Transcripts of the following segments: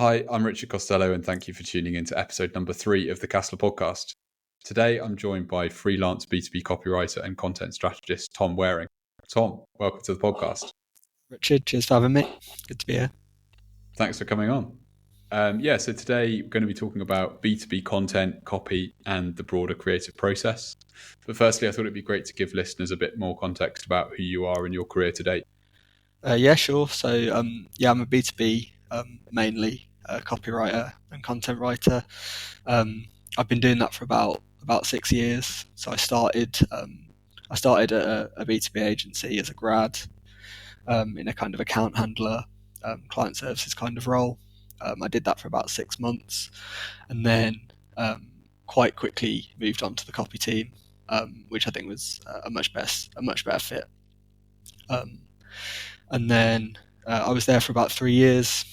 Hi, I'm Richard Costello, and thank you for tuning in to episode number 3 of the Castler podcast. Today, I'm joined by freelance B2B copywriter and content strategist Tom Waring. Tom, welcome to the podcast. Richard, cheers for having me. Good to be here. Thanks for coming on. So today we're going to be talking about B2B content, copy, and the broader creative process. But firstly, I thought it'd be great to give listeners a bit more context about who you are and your career to date. Yeah, sure. So, I'm a B2B mainly copywriter and content writer. I've been doing that for about 6 years. So I started at a B2B agency as a grad in a kind of account handler, client services kind of role. I did that for about 6 months, and then quite quickly moved on to the copy team, which I think was a much better fit. And then I was there for about 3 years,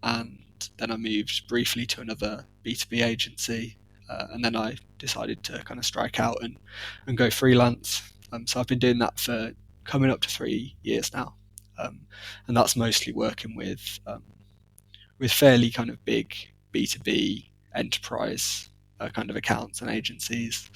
and then I moved briefly to another B2B agency, and then I decided to kind of strike out and go freelance. So I've been doing that for coming up to 3 years now, and that's mostly working with fairly kind of big B2B enterprise kind of accounts and agencies.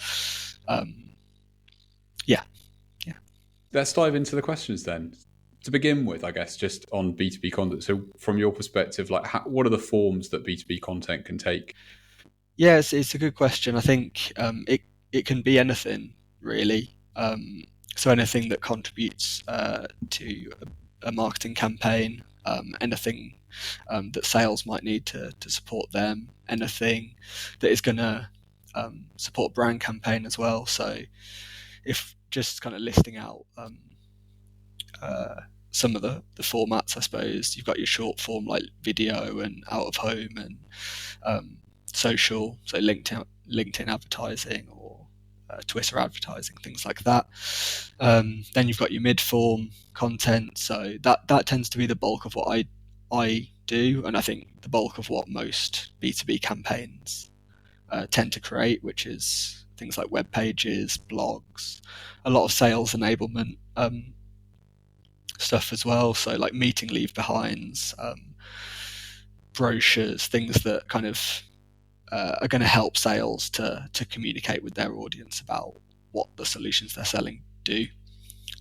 Let's dive into the questions then. To begin with, I guess, just on B2B content. So from your perspective, what are the forms that B2B content can take? Yeah, it's a good question. I think it can be anything, really. So anything that contributes to a marketing campaign, anything that sales might need to support them, anything that is going to support brand campaign as well. So if just kind of listing out some of the formats, I suppose, you've got your short form like video and out of home and social, so LinkedIn advertising or Twitter advertising, things like that. Then you've got your mid form content, so that tends to be the bulk of what I do, and I think the bulk of what most B2B campaigns tend to create, which is things like web pages, blogs, a lot of sales enablement stuff as well. So like meeting leave behinds, brochures, things that kind of are going to help sales to communicate with their audience about what the solutions they're selling do.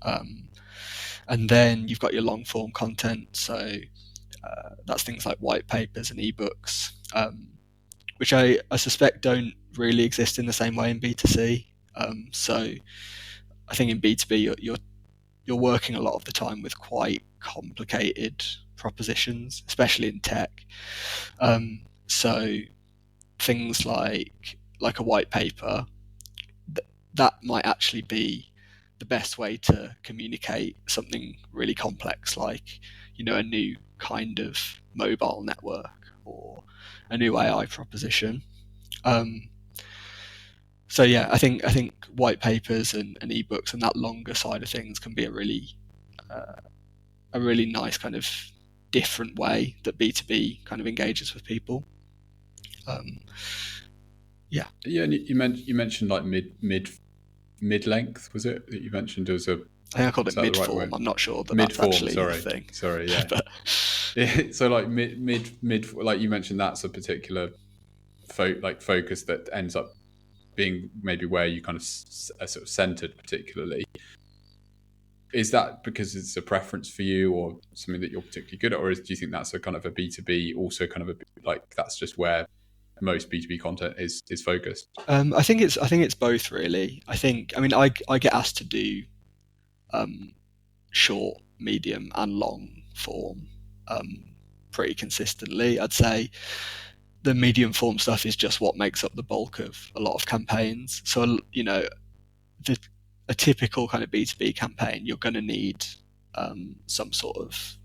And then you've got your long form content. So that's things like white papers and ebooks, which I suspect don't really exist in the same way in B2C. So I think in B2B you're working a lot of the time with quite complicated propositions, especially in tech. So things like a white paper, that might actually be the best way to communicate something really complex, like a new kind of mobile network or a new AI proposition. So yeah, I think white papers and ebooks and that longer side of things can be a really nice kind of different way that B2B kind of engages with people. Yeah, and you mentioned like mid length, was it that you mentioned as a? I think I called it mid form. Right, I'm not sure that that's actually a thing. Sorry, yeah. But yeah, so like mid, like you mentioned, that's a particular focus that ends up being maybe where you kind of are sort of centered particularly. Is that because it's a preference for you or something that you're particularly good at, or do you think that's a kind of a B2B also kind of that's just where most B2B content is focused? I think it's both, really. I get asked to do short, medium and long form pretty consistently. I'd say the medium form stuff is just what makes up the bulk of a lot of campaigns. So, a typical kind of B2B campaign, you're going to need some sort of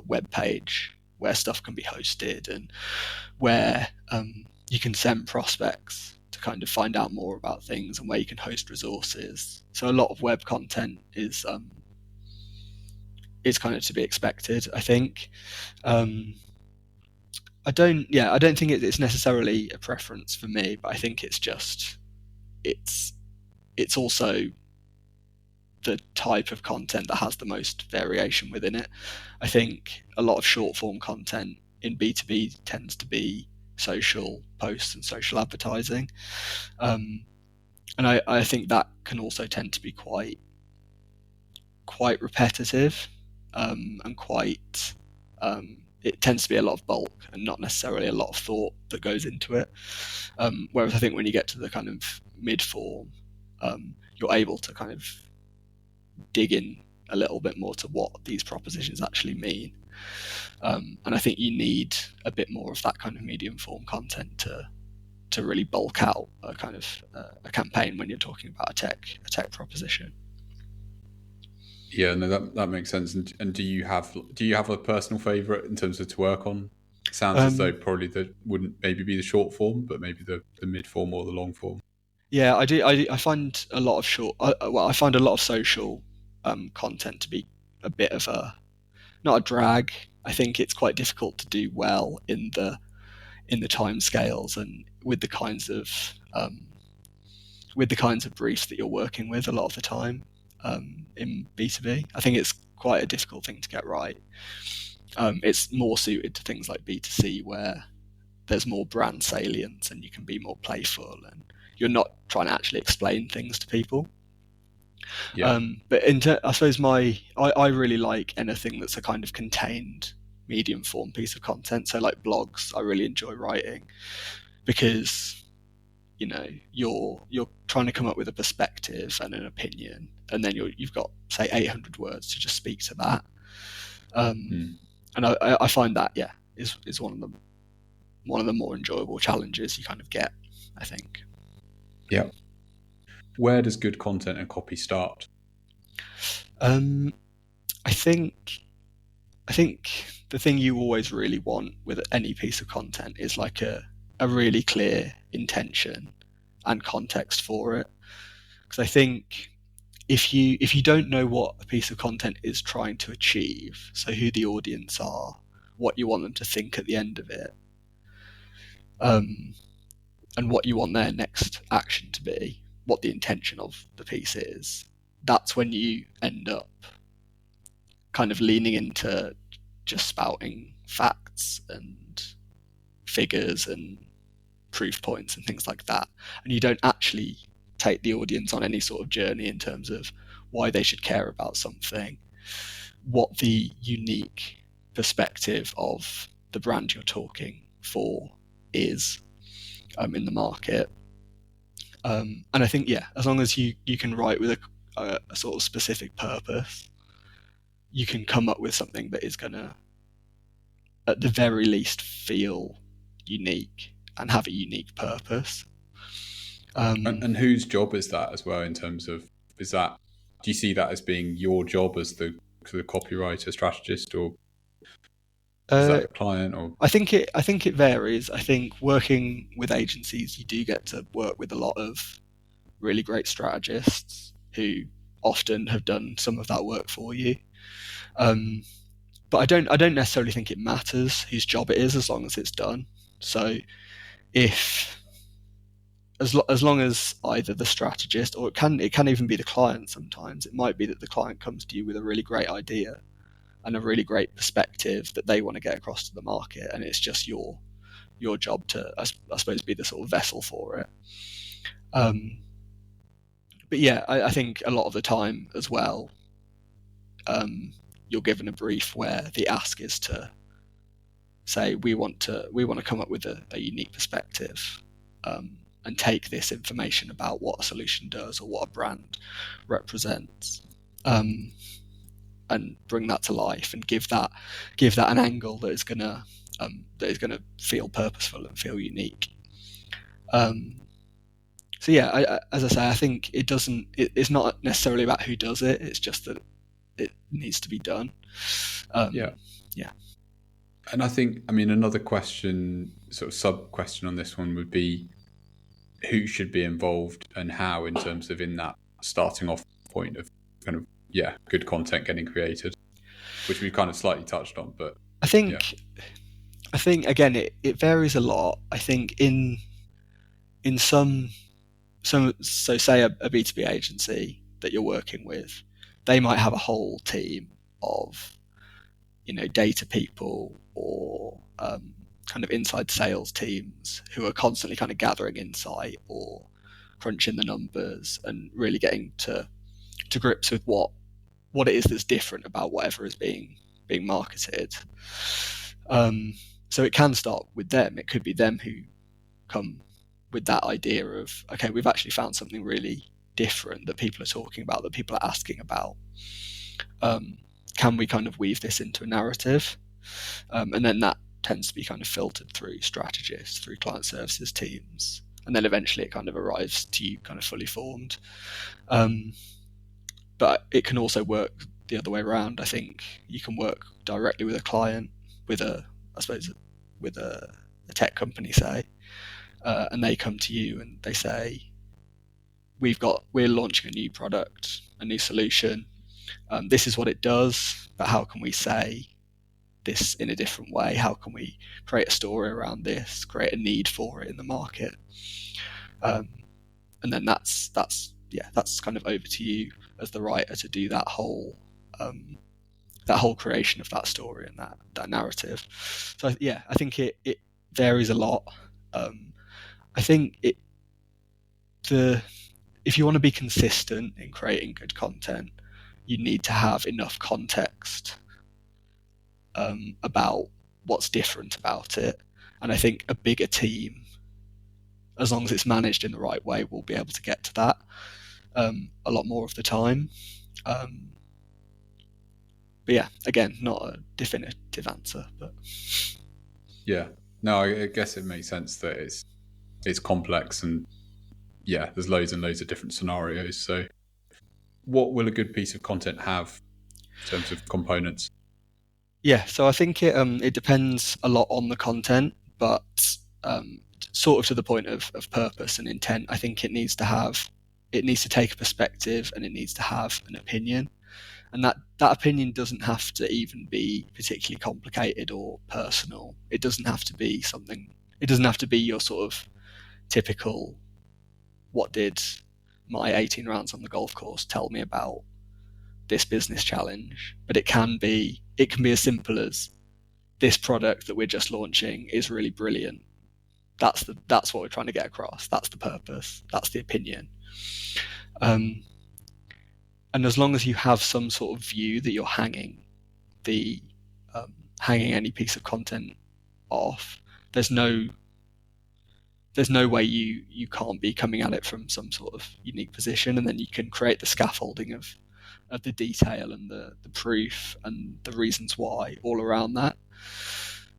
web page where stuff can be hosted and where you can send prospects to kind of find out more about things and where you can host resources. So a lot of web content is kind of to be expected, I think. I don't think it's necessarily a preference for me, but I think it's just it's also the type of content that has the most variation within it. I think a lot of short form content in B2B tends to be social posts and social advertising. And I think that can also tend to be quite repetitive, and it tends to be a lot of bulk and not necessarily a lot of thought that goes into it. Whereas I think when you get to the kind of mid-form, you're able to kind of dig in a little bit more to what these propositions actually mean. And I think you need a bit more of that kind of medium form content to really bulk out a kind of a campaign when you're talking about a tech proposition. Yeah, no, that makes sense. And do you have a personal favorite in terms of to work on? It sounds as though probably that wouldn't maybe be the short form, but maybe the mid form or the long form. Yeah, I do. I find a lot of I find a lot of social content to be a bit of not a drag. I think it's quite difficult to do well in the time scales and with the kinds of briefs that you're working with a lot of the time in B2B. I think it's quite a difficult thing to get right. It's more suited to things like B2C where there's more brand salience and you can be more playful and you're not trying to actually explain things to people. Yeah. But I suppose I really like anything that's a kind of contained medium form piece of content. So like blogs, I really enjoy writing because you're trying to come up with a perspective and an opinion, and then you've got say 800 words to just speak to that. And I find that is one of the more enjoyable challenges you kind of get, I think. Yeah. Where does good content and copy start? I think the thing you always really want with any piece of content is like a really clear intention and context for it. Because I think if you don't know what a piece of content is trying to achieve, so who the audience are, what you want them to think at the end of it, and what you want their next action to be, what the intention of the piece is, that's when you end up kind of leaning into just spouting facts and figures and proof points and things like that. And you don't actually take the audience on any sort of journey in terms of why they should care about something, what the unique perspective of the brand you're talking for is in the market. And I think, as long as you can write with a sort of specific purpose, you can come up with something that is going to, at the very least, feel unique and have a unique purpose. And whose job is that as well in terms of, do you see that as being your job as the copywriter, strategist, or is that a client? Or I think it varies. I think working with agencies, you do get to work with a lot of really great strategists who often have done some of that work for you. But I don't necessarily think it matters whose job it is as long as it's done. So as long as either the strategist, or it can even be the client sometimes, it might be that the client comes to you with a really great idea and a really great perspective that they want to get across to the market, and it's just your job to, I suppose, be the sort of vessel for it. But I think a lot of the time as well, you're given a brief where the ask is to say, we want to come up with a unique perspective, and take this information about what a solution does or what a brand represents, and bring that to life and give that an angle that is gonna feel purposeful and feel unique. So as I say, I think it's not necessarily about who does it. It's just that it needs to be done. And I think, another question, sort of sub question on this one would be, who should be involved and how, in terms of in that starting off point of kind of good content getting created, which we kind of slightly touched on. But I think again it varies a lot. I think in some so say a B2B agency that you're working with, they might have a whole team of data people, or kind of inside sales teams who are constantly kind of gathering insight or crunching the numbers and really getting to grips with what it is that's different about whatever is being marketed. So it can start with them. It could be them who come with that idea of, okay, we've actually found something really different that people are talking about, that people are asking about. Can we kind of weave this into a narrative? And then that tends to be kind of filtered through strategists, through client services teams, and then eventually it kind of arrives to you kind of fully formed. But it can also work the other way around. I think you can work directly with a client, with a tech company, say, and they come to you and they say, we're launching a new product, a new solution. This is what it does, but how can we say this in a different way? How can we create a story around this, create a need for it in the market? And then that's kind of over to you as the writer to do that whole creation of that story and that narrative. So yeah, I think it varies a lot. I think if you want to be consistent in creating good content, you need to have enough context about what's different about it. And I think a bigger team, as long as it's managed in the right way, will be able to get to that a lot more of the time. But yeah, again, not a definitive answer. But yeah, no, I guess it makes sense that it's complex, and yeah, there's loads and loads of different scenarios. So what will a good piece of content have in terms of components? Yeah, so I think it depends a lot on the content, but sort of to the point of purpose and intent, I think it needs to take a perspective, and it needs to have an opinion. And that opinion doesn't have to even be particularly complicated or personal. It doesn't have to be your sort of typical, what did my 18 rounds on the golf course tell me about this business challenge? But it can be as simple as, this product that we're just launching is really brilliant. That's what we're trying to get across. That's the purpose. That's the opinion. And as long as you have some sort of view that you're hanging any piece of content off, there's no way you can't be coming at it from some sort of unique position, and then you can create the scaffolding of the detail and the proof and the reasons why all around that.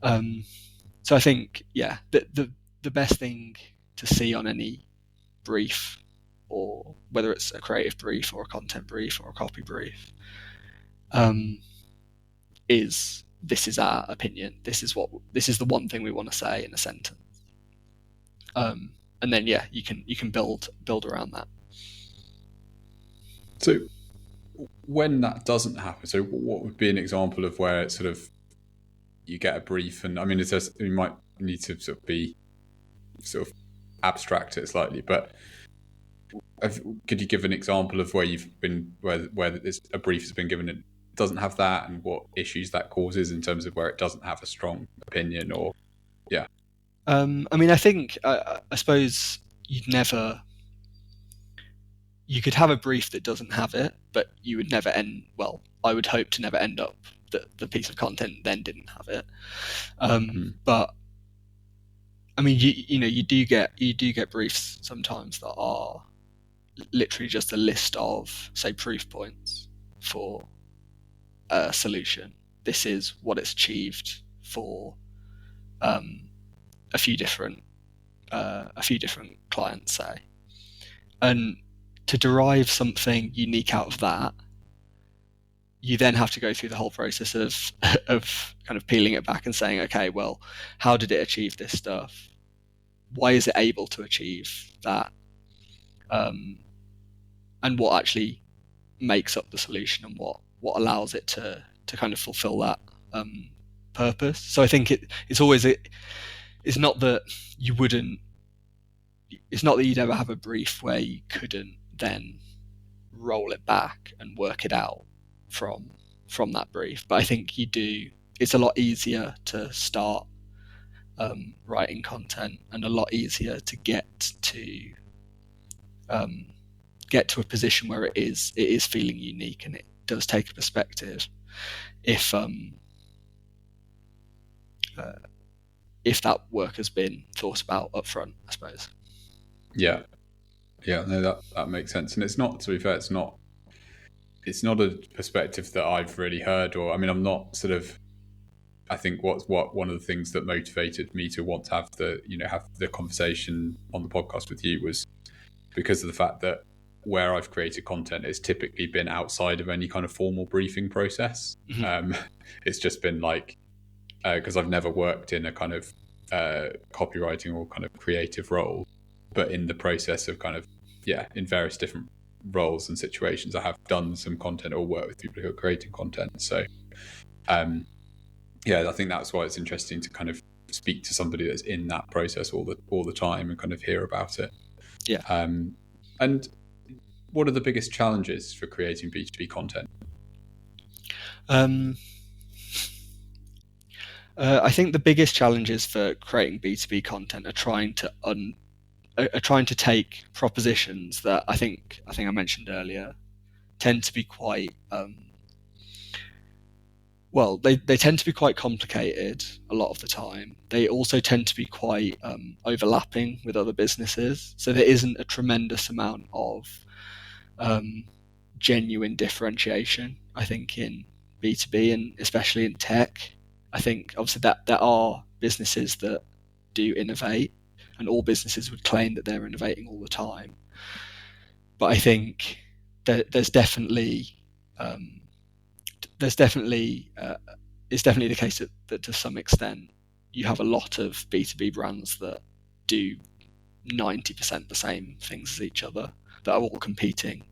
So I think, yeah, the best thing to see on any brief, or whether it's a creative brief or a content brief or a copy brief, is, this is our opinion. This is the one thing we want to say in a sentence. And then, yeah, you can build around that. So when that doesn't happen, so what would be an example of where it's sort of, you get a brief, and I mean, you might need to sort of abstract it slightly, but could you give an example of where you've been, where a brief has been given, it doesn't have that, and what issues that causes in terms of where it doesn't have a strong opinion? Or yeah. I mean, I think I suppose you could have a brief that doesn't have it, but you would never I would hope to never end up that the piece of content then didn't have it. But I mean, you do get briefs sometimes that are literally just a list of, say, proof points for a solution. This is what it's achieved for a few different clients, say. And to derive something unique out of that, you then have to go through the whole process of kind of peeling it back and saying, okay, well, how did it achieve this stuff? Why is it able to achieve that? And what actually makes up the solution, and what allows it to kind of fulfill that purpose. So I think it's not that you'd ever have a brief where you couldn't then roll it back and work it out from that brief. But I think you do it's a lot easier to start writing content, and a lot easier to get to a position where it is feeling unique, and it does take a perspective if that work has been thought about up front, I suppose. Yeah, no, that makes sense. And it's not, to be fair, it's not a perspective that I've really heard, or I mean, I'm not sort of. I think what one of the things that motivated me to want to have the conversation on the podcast with you was because of the fact that where I've created content, it's typically been outside of any kind of formal briefing process. Mm-hmm. It's just been like, because I've never worked in a kind of copywriting or kind of creative role, but in the process of kind of, in various different roles and situations, I have done some content or worked with people who are creating content. So, I think that's why it's interesting to kind of speak to somebody that's in that process all the time and kind of hear about it. Yeah. And what are the biggest challenges for creating B2B content? I think the biggest challenges for creating B2B content are trying to take propositions that I think I mentioned earlier tend to be quite they tend to be quite complicated a lot of the time. They also tend to be quite overlapping with other businesses, so there isn't a tremendous amount of genuine differentiation, I think, in B2B, and especially in tech. I think obviously that there are businesses that do innovate, and all businesses would claim that they're innovating all the time. But I think there's definitely it's definitely the case that to some extent you have a lot of B2B brands that do 90% the same things as each other, that are all competing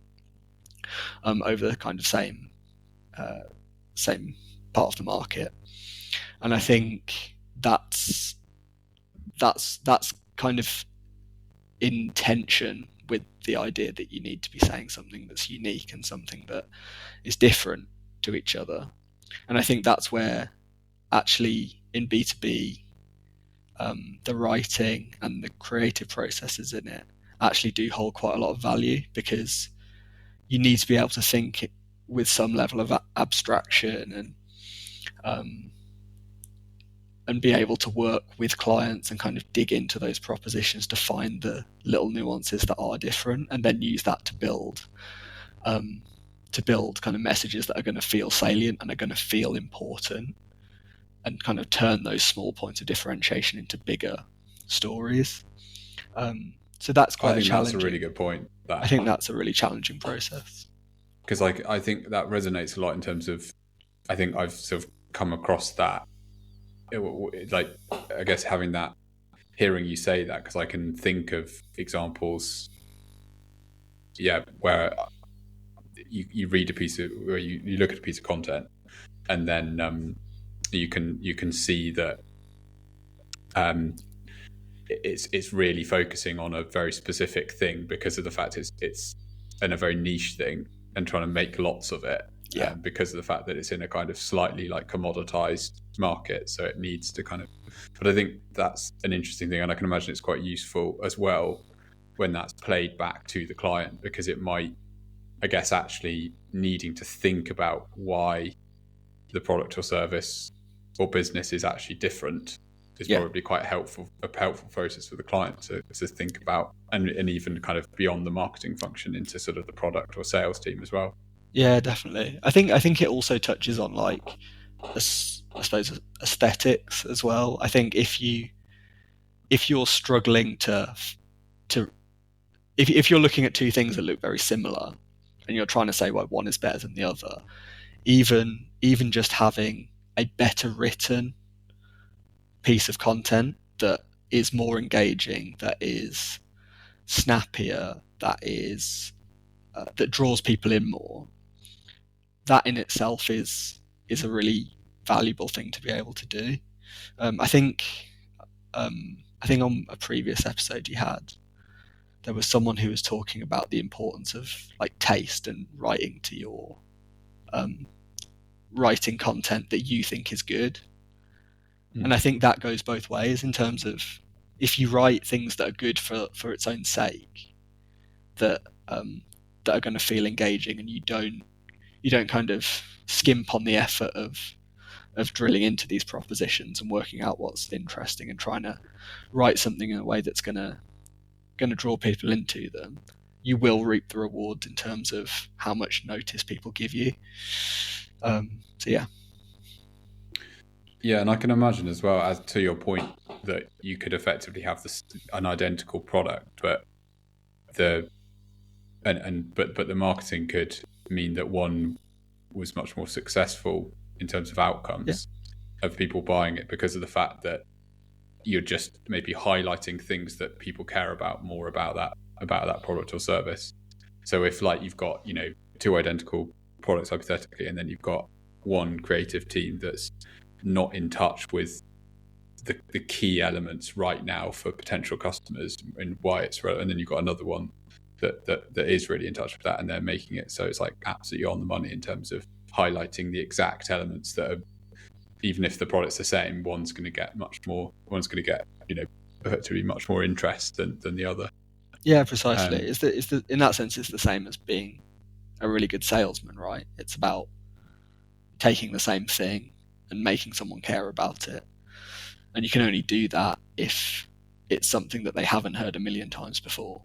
over the kind of same part of the market. And I think that's kind of in tension with the idea that you need to be saying something that's unique and something that is different to each other. And I think that's where actually in B2B the writing and the creative processes in it actually do hold quite a lot of value, because you need to be able to think with some level of abstraction and be able to work with clients and kind of dig into those propositions to find the little nuances that are different, and then use that to build kind of messages that are going to feel salient and are going to feel important, and kind of turn those small points of differentiation into bigger stories. So that's quite challenging. That's a really good point. I think that's a really challenging process. Because I think that resonates a lot in terms of, I think I've sort of come across that, like, I guess hearing you say that, because I can think of examples, where you read a piece of, where you look at a piece of content, and then you can see that it's really focusing on a very specific thing because of the fact it's in a very niche thing and trying to make lots of it. Because of the fact that it's in a kind of slightly like commoditized market, so it needs to kind of. But I think that's an interesting thing, and I can imagine it's quite useful as well when that's played back to the client, because it might, I guess, actually needing to think about why the product or service or business is actually different is probably quite a helpful process for the client to think about, and even kind of beyond the marketing function into sort of the product or sales team as well. Yeah, definitely. I think it also touches on, like, I suppose, aesthetics as well. I think if you're struggling if you're looking at two things that look very similar and you're trying to say why one is better than the other, even just having a better written piece of content that is more engaging, that is snappier, that draws people in more, that in itself is a really valuable thing to be able to do. I think on a previous episode you had, there was someone who was talking about the importance of like taste and writing to your writing content that you think is good. Mm. And I think that goes both ways in terms of if you write things that are good for its own sake, that are going to feel engaging, and you don't kind of skimp on the effort of drilling into these propositions and working out what's interesting and trying to write something in a way that's going to draw people into them, you will reap the rewards in terms of how much notice people give you. So yeah. Yeah, and I can imagine as well, as to your point, that you could effectively have an identical product, but the marketing could mean that one was much more successful in terms of outcomes of people buying it because of the fact that you're just maybe highlighting things that people care about more about that product or service. So if like you've got, you know, two identical products hypothetically, and then you've got one creative team that's not in touch with the key elements right now for potential customers and why it's relevant, and then you've got another one that is really in touch with that, and they're making it so it's like absolutely on the money in terms of highlighting the exact elements that are, even if the product's the same, one's going to get, you know, effectively much more interest than the other. Yeah, precisely. It's the in that sense, it's the same as being a really good salesman, right? It's about taking the same thing and making someone care about it. And you can only do that if it's something that they haven't heard a million times before,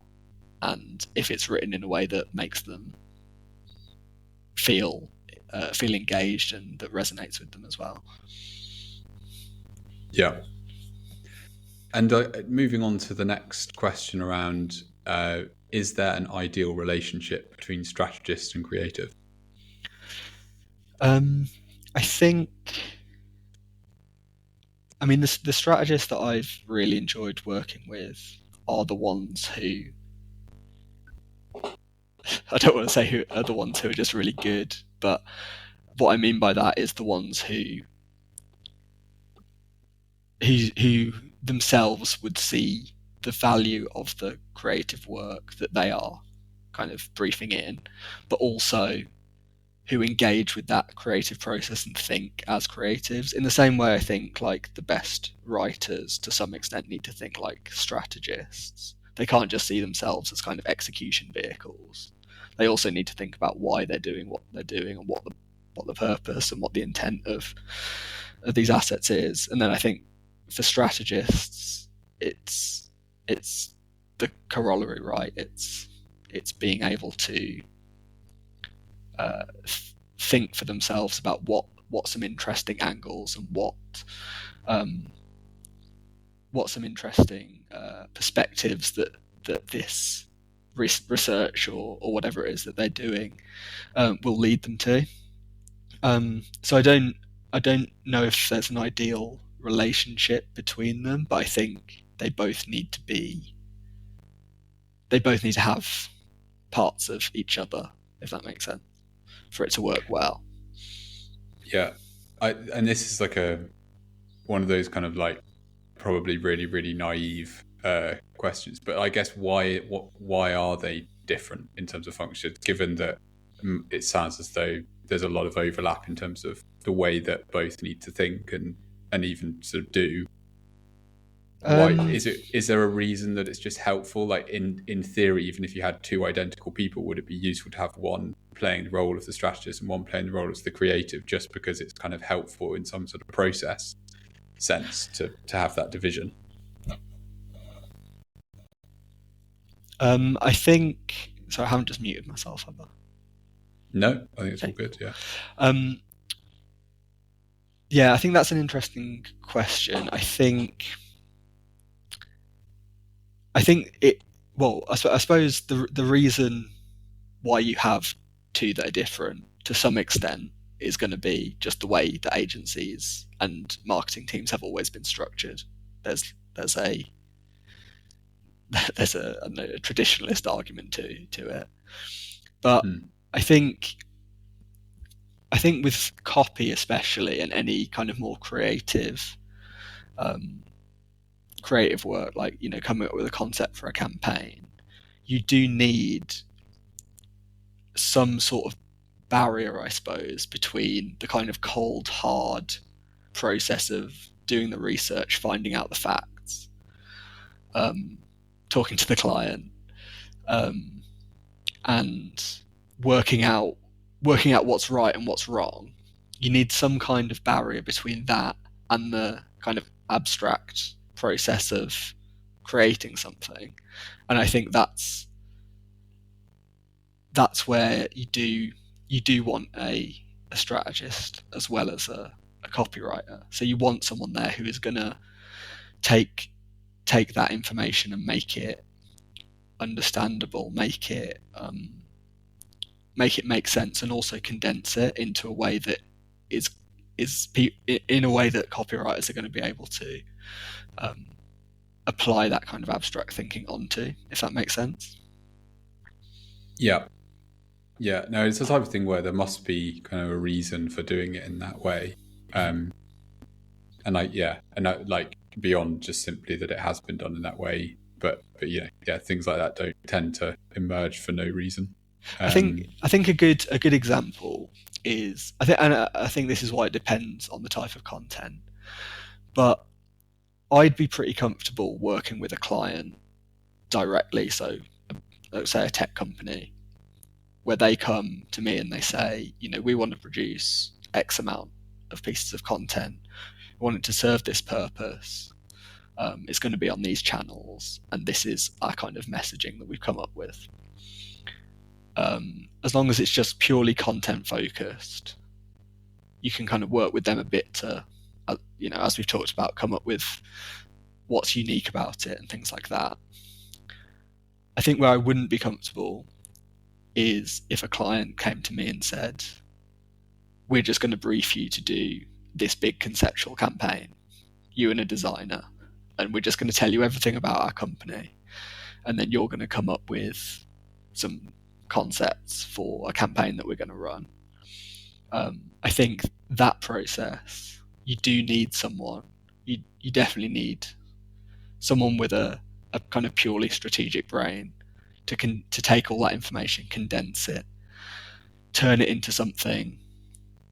and if it's written in a way that makes them feel engaged and that resonates with them as well. Yeah. And moving on to the next question around, is there an ideal relationship between strategist and creative? I think, I mean, the strategists that I've really enjoyed working with are the ones who, I don't want to say who are the ones who are just really good, but what I mean by that is the ones who themselves would see the value of the creative work that they are kind of briefing in, but also who engage with that creative process and think as creatives in the same way I think like the best writers to some extent need to think like strategists. They can't just see themselves as kind of execution vehicles. They also need to think about why they're doing what they're doing and what the purpose and what the intent of these assets is. And then I think for strategists, it's the corollary, right? It's being able to think for themselves about what some interesting angles and what some interesting perspectives that this research or whatever it is that they're doing will lead them to. So I don't know if there's an ideal relationship between them, but I think they both need to have parts of each other, if that makes sense, for it to work well. Yeah, and this is like one of those kind of like probably really, really naive questions, but I guess why are they different in terms of function, given that it sounds as though there's a lot of overlap in terms of the way that both need to think and even sort of do. Why is there a reason that it's just helpful? Like in theory, even if you had two identical people, would it be useful to have one playing the role of the strategist and one playing the role of the creative, just because it's kind of helpful in some sort of process sense to have that division? I think so. I haven't just muted myself, have I? No, I think it's all good. Yeah. Yeah, I think that's an interesting question. I think it. Well, I suppose the reason why you have two that are different to some extent is going to be just the way that agencies and marketing teams have always been structured. There's a traditionalist argument to it, but I think with copy especially, and any kind of more creative work, like, you know, coming up with a concept for a campaign, you do need some sort of barrier, I suppose, between the kind of cold, hard process of doing the research, finding out the facts, talking to the client, and working out what's right and what's wrong. You need some kind of barrier between that and the kind of abstract process of creating something. And I think that's where you do want a strategist as well as a copywriter. So you want someone there who is going to take that information and make it understandable, make it make sense, and also condense it into a way that is in a way that copywriters are going to be able to apply that kind of abstract thinking onto, if that makes sense. Yeah. No, it's the type of thing where there must be kind of a reason for doing it in that way, and like beyond just simply that it has been done in that way. But things like that don't tend to emerge for no reason. I think a good example is I think this is why it depends on the type of content, but I'd be pretty comfortable working with a client directly. So let's say a tech company, where they come to me and they say, we want to produce X amount of pieces of content. We want it to serve this purpose. It's going to be on these channels, and this is our kind of messaging that we've come up with. As long as it's just purely content focused, you can kind of work with them a bit to, as we've talked about, come up with what's unique about it and things like that. I think where I wouldn't be comfortable is if a client came to me and said, we're just going to brief you to do this big conceptual campaign, you and a designer, and we're just going to tell you everything about our company, and then you're going to come up with some concepts for a campaign that we're going to run. I think that process, you do need someone, you definitely need someone with a kind of purely strategic brain to take all that information, condense it, turn it into something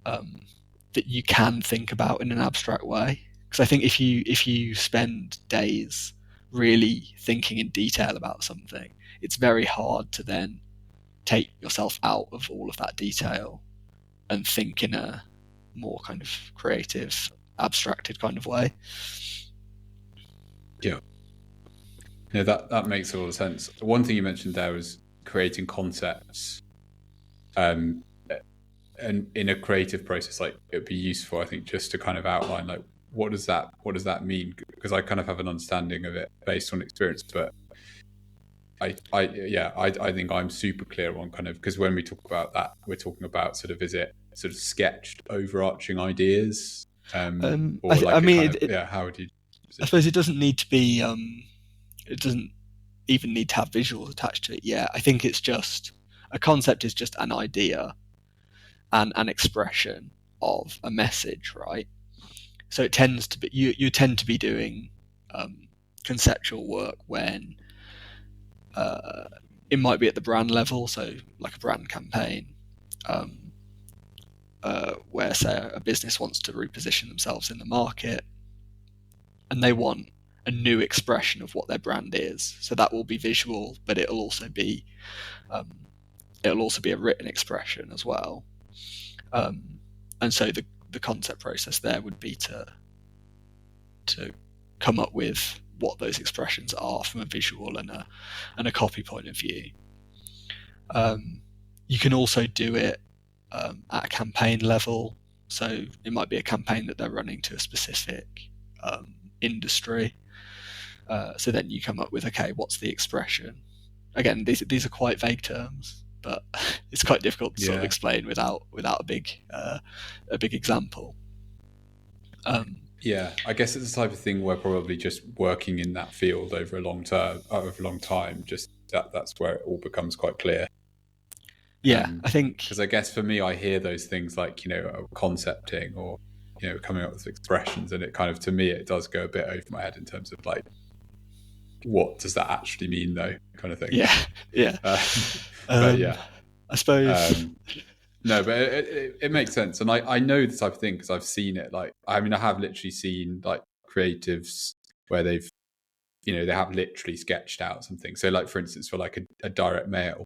that you can think about in an abstract way. Because I think if you spend days really thinking in detail about something, it's very hard to then take yourself out of all of that detail and think in a more kind of creative, abstracted kind of way. Yeah. No, that makes a lot of sense. One thing you mentioned there was creating concepts. And in a creative process, like it'd be useful, I think, just to kind of outline like what does that mean? Because I kind of have an understanding of it based on experience, but I think I'm super clear on kind of, because when we talk about that, we're talking about sort of, is it sort of sketched overarching ideas? How would you? I suppose it doesn't need to be. It doesn't even need to have visuals attached to it. Yeah, I think it's just a concept is just an idea and an expression of a message, right? So it tends to be you tend to be doing conceptual work when it might be at the brand level, so like a brand campaign, where say a business wants to reposition themselves in the market, and they want a new expression of what their brand is. So that will be visual, but it'll also be a written expression as well. And so the concept process there would be to come up with what those expressions are from a visual and a copy point of view. You can also do it at a campaign level. So it might be a campaign that they're running to a specific industry. So then you come up with, okay, what's the expression? Again, these are quite vague terms, but it's quite difficult to sort of explain without a big example. I guess it's the type of thing where probably just working in that field over a long time, just that's where it all becomes quite clear. I think, because I guess for me, I hear those things like concepting or coming up with expressions, and it kind of, to me, it does go a bit over my head in terms of like, what does that actually mean though, kind of thing. I suppose No, but it makes sense, and I know the type of thing because I've seen it. Like, I mean, I have literally seen like creatives where they have literally sketched out something. So, like for instance, for like a direct mail,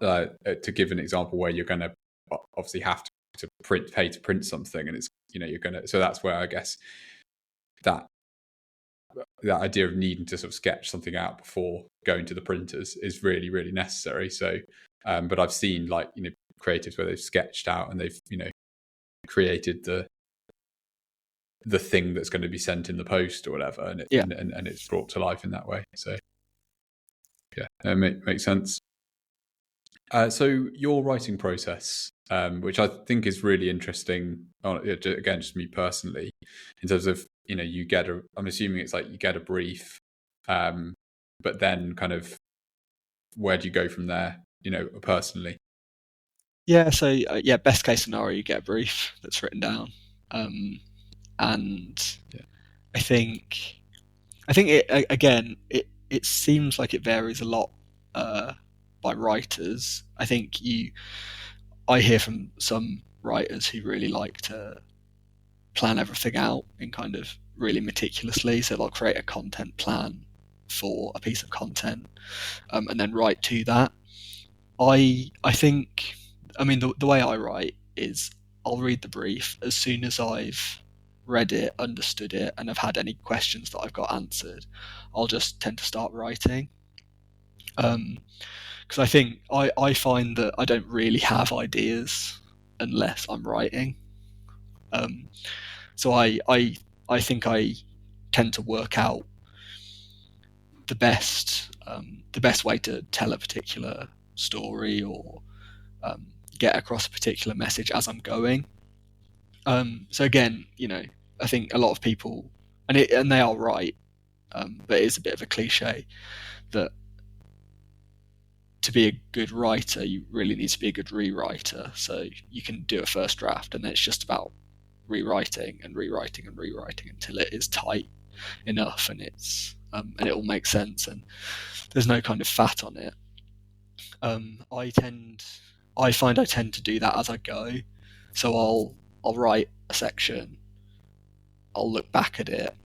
to give an example where you're going to obviously have to pay to print something, and it's you're going to. So that's where I guess that idea of needing to sort of sketch something out before going to the printers is really, really necessary. So, but I've seen like creatives where they've sketched out and they've created the thing that's going to be sent in the post or whatever, and it's brought to life in that way. So yeah, it makes sense. So your writing process, which I think is really interesting, again, just me personally, in terms of you get I'm assuming it's like you get a brief, but then kind of where do you go from there? Personally. Yeah. So best case scenario, you get a brief that's written down, and I think it seems like it varies a lot by writers. I think I hear from some writers who really like to plan everything out in kind of really meticulously. So they'll create a content plan for a piece of content, and then write to that. I think, I mean, the way I write is I'll read the brief as soon as I've read it, understood it, and have had any questions that I've got answered. I'll just tend to start writing. Because I think I find that I don't really have ideas unless I'm writing. So I think I tend to work out the best way to tell a particular story or get across a particular message as I'm going. So again, I think a lot of people, and they are right, but it is a bit of a cliche that to be a good writer, you really need to be a good rewriter. So you can do a first draft, and then it's just about rewriting and rewriting and rewriting until it is tight enough, and it's and it all makes sense, and there's no kind of fat on it. I find I tend to do that as I go. So I'll write a section, I'll look back at it,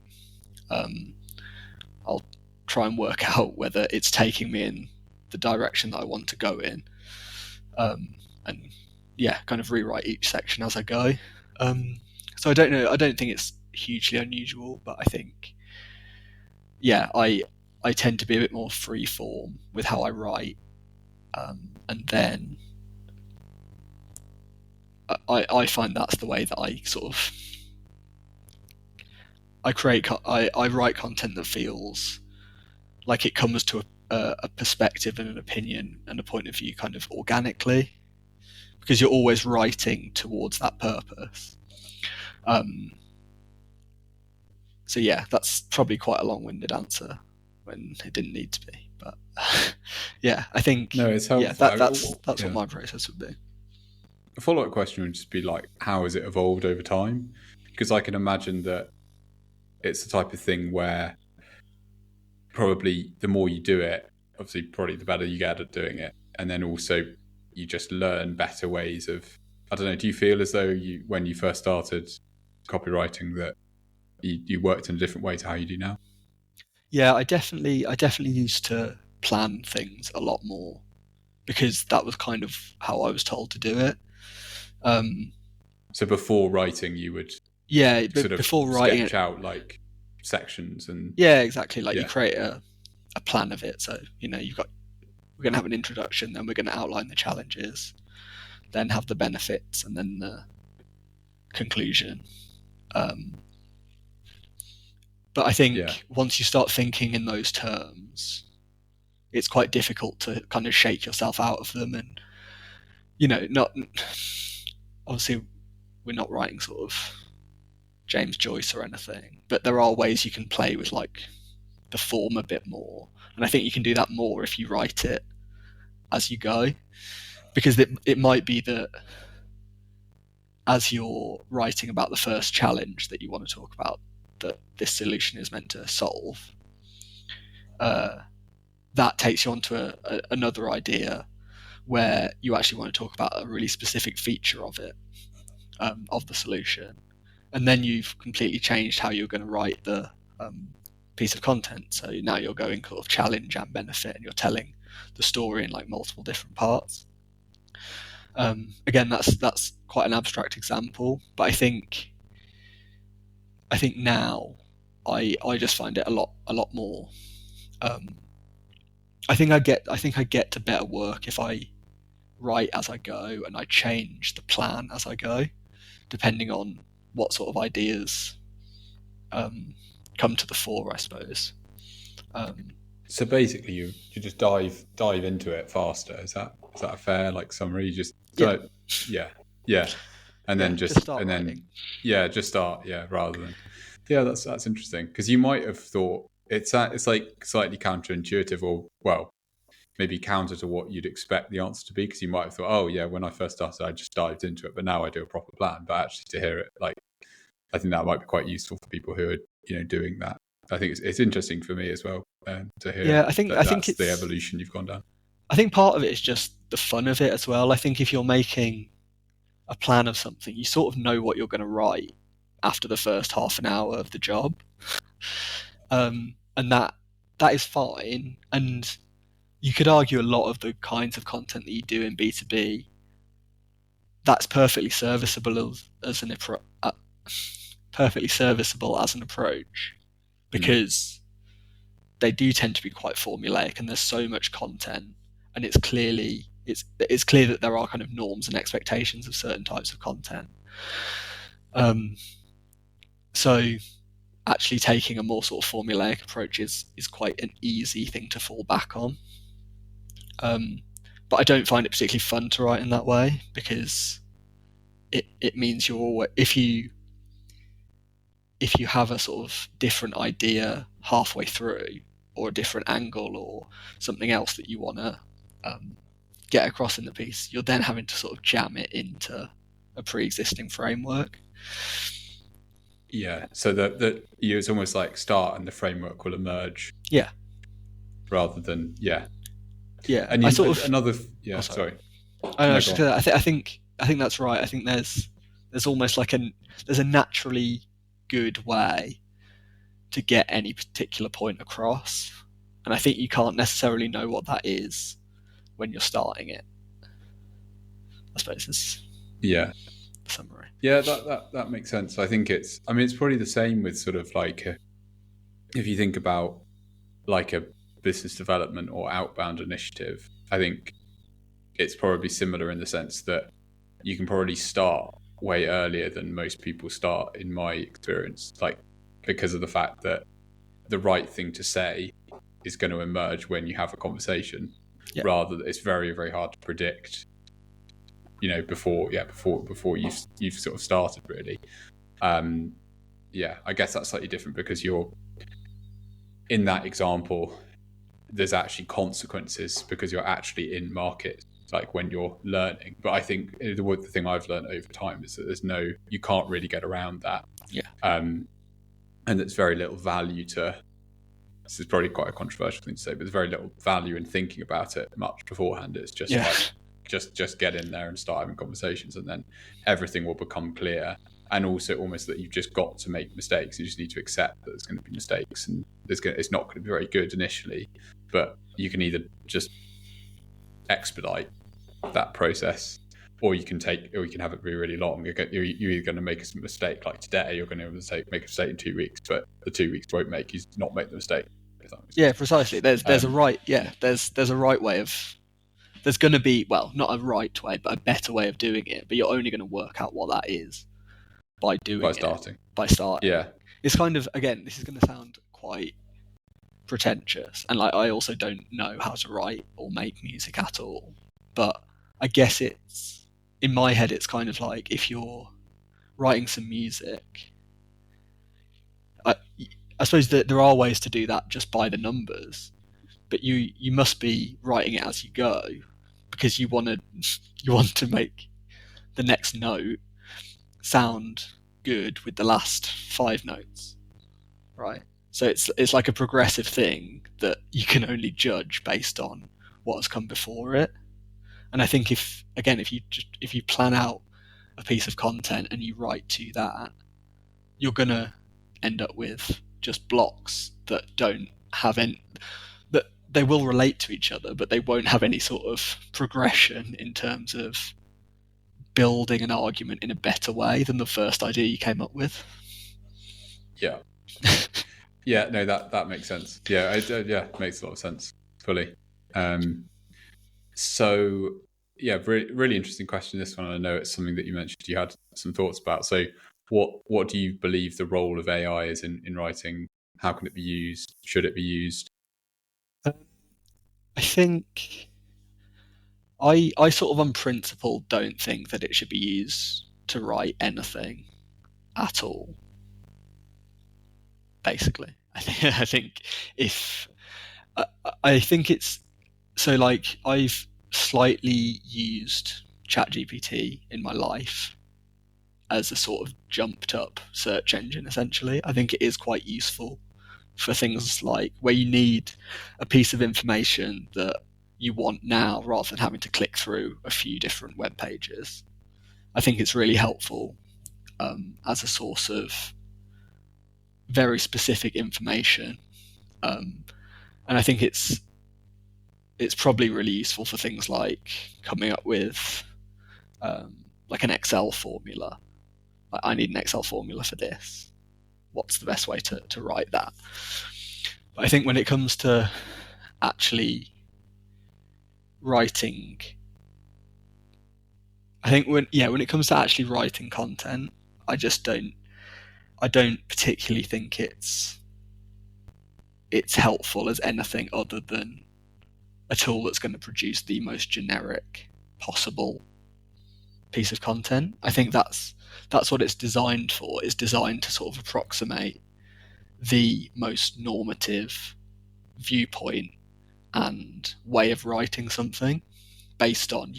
I'll try and work out whether it's taking me in the direction that I want to go in, and kind of rewrite each section as I go. So I don't know, I don't think it's hugely unusual, but I think I tend to be a bit more free form with how I write, and then I find that's the way that I sort of I write content that feels like it comes to a perspective and an opinion and a point of view kind of organically, because you're always writing towards that purpose. So that's probably quite a long-winded answer when it didn't need to be, but I think no, it's helpful. That's what my process would be. A follow-up question would just be like, how has it evolved over time? Because I can imagine that it's the type of thing where probably the more you do it, obviously probably the better you get at doing it, and then also you just learn better ways of, I don't know, do you feel as though when you first started copywriting that you worked in a different way to how you do now? Yeah, I definitely used to plan things a lot more, because that was kind of how I was told to do it. So before writing, you would before writing sketch out like sections and exactly, like you create a plan of it. So we're going to have an introduction, then we're going to outline the challenges, then have the benefits, and then the conclusion. But I think once you start thinking in those terms, it's quite difficult to kind of shake yourself out of them. And not obviously we're not writing sort of James Joyce or anything, but there are ways you can play with like the form a bit more, and I think you can do that more if you write it as you go, because it might be that as you're writing about the first challenge that you want to talk about, that this solution is meant to solve, that takes you onto another idea, where you actually want to talk about a really specific feature of it, of the solution, and then you've completely changed how you're going to write the piece of content. So now you're going sort of challenge and benefit, and you're telling the story in like multiple different parts. Again, that's quite an abstract example, but I think now I just find it a lot more. I think I get to better work if I write as I go and I change the plan as I go, depending on what sort of ideas come to the fore, I suppose. So basically, you just dive into it faster. Is that a fair like summary? You just yeah, and then just start and writing. then just start rather than that's interesting, because you might have thought it's like slightly counterintuitive, or well, maybe counter to what you'd expect the answer to be, because you might have thought, oh yeah, when I first started I just dived into it, but now I do a proper plan. But actually, to hear it, like, I think that might be quite useful for people who are doing that. I think it's interesting for me as well to hear. Yeah, I think it's the evolution you've gone down. I think part of it is just the fun of it as well. I think if you're making a plan of something, you sort of know what you're going to write after the first half an hour of the job, and that is fine. And you could argue a lot of the kinds of content that you do in B2B, that's perfectly serviceable as an approach, because they do tend to be quite formulaic, and there's so much content, and it's clear that there are kind of norms and expectations of certain types of content. So actually taking a more sort of formulaic approach is quite an easy thing to fall back on. But I don't find it particularly fun to write in that way, because it means if you have a sort of different idea halfway through, or a different angle, or something else that you want to get across in the piece, you're then having to sort of jam it into a pre-existing framework. Yeah, so that it's almost like start and the framework will emerge. Yeah. Rather than Yeah. And I sort of another sorry. I think that's right. I think there's almost like there's a naturally good way to get any particular point across, and I think you can't necessarily know what that is when you're starting it. I suppose it's the summary. Yeah, that makes sense. I think it's probably the same with sort of like if you think about like a business development or outbound initiative, I think it's probably similar in the sense that you can probably start way earlier than most people start, in my experience, like because of the fact that the right thing to say is going to emerge when you have a conversation. Rather, it's very, very hard to predict, before you've sort of started, really. I guess that's slightly different, because you're in that example, there's actually consequences because you're actually in market, like when you're learning. But I think the thing I've learned over time is that you can't really get around that. And there's very little value to, this is probably quite a controversial thing to say, but there's very little value in thinking about it much beforehand. It's just like, just get in there and start having conversations, and then everything will become clear. And also almost that you've just got to make mistakes. You just need to accept that there's going to be mistakes, and it's not going to be very good initially, but you can either just expedite that process, or you can have it be really long. You're either going to make a mistake, like today, you're going to make a mistake in 2 weeks, but the 2 weeks won't make you not make the mistake. Yeah, precisely. There's a right. Yeah, there's a right way of. There's going to be, well, not a right way, but a better way of doing it. But you're only going to work out what that is by starting. Yeah, it's kind of, again, this is going to sound quite pretentious, and like I also don't know how to write or make music at all, but I guess it's, in my head, it's kind of like if you're writing some music, I suppose that there are ways to do that just by the numbers, but you must be writing it as you go, because you want to make the next note sound good with the last 5 notes, right? So it's like a progressive thing that you can only judge based on what has come before it. And I think if you plan out a piece of content and you write to that, you're gonna end up with just blocks that don't have any, that they will relate to each other, but they won't have any sort of progression in terms of building an argument in a better way than the first idea you came up with. Yeah. Yeah, no, that makes sense. Yeah, it makes a lot of sense fully. So yeah, really interesting question, this one. I know it's something that you mentioned you had some thoughts about. So what do you believe the role of AI is in writing? How can it be used? Should it be used? I think I sort of on principle don't think that it should be used to write anything at all. Basically, I think if I think it's so, like, I've slightly used ChatGPT in my life as a sort of jumped up search engine. Essentially, I think it is quite useful for things like where you need a piece of information that you want now rather than having to click through a few different web pages. I think it's really helpful as a source of very specific information, and I think it's probably really useful for things like coming up with like an Excel formula. Like, I need an Excel formula for this. What's the best way to write that? But I think when it comes to actually writing, when it comes to actually writing content, I don't particularly think it's helpful as anything other than a tool that's going to produce the most generic possible piece of content. I think that's what it's designed for. It's designed to sort of approximate the most normative viewpoint and way of writing something based on,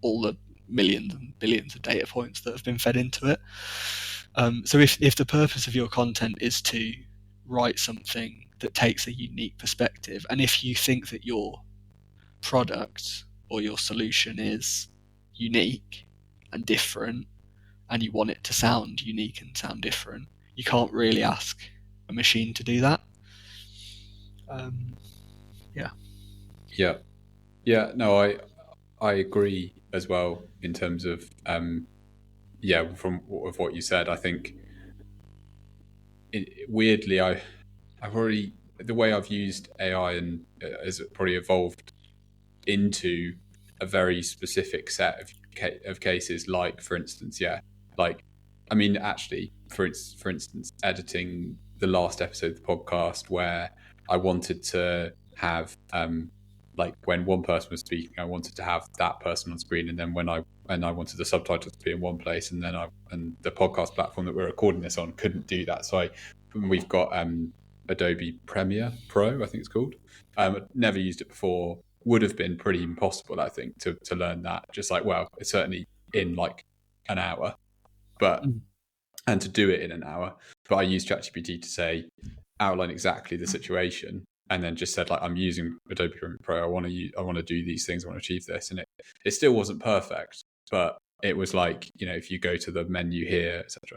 all the millions and billions of data points that have been fed into it. So if the purpose of your content is to write something that takes a unique perspective, and if you think that your product or your solution is unique and different, and you want it to sound unique and sound different, you can't really ask a machine to do that. No, I agree as well in terms of from what you said. I think weirdly I've already, the way I've used AI and has probably evolved into a very specific set of cases, like, for instance, actually, for instance, editing the last episode of the podcast, where I wanted to have when one person was speaking, I wanted to have that person on screen, and then when I wanted the subtitles to be in one place, and then the podcast platform that we're recording this on couldn't do that. So we've got Adobe Premiere Pro, I think it's called. Never used it before. Would have been pretty impossible, I think, to learn that. Just it's certainly in like an hour, and to do it in an hour. But I used ChatGPT to outline exactly the situation, and then just said, I'm using Adobe Premiere Pro. I want to do these things. I want to achieve this, and it still wasn't perfect, but it was if you go to the menu here, etc.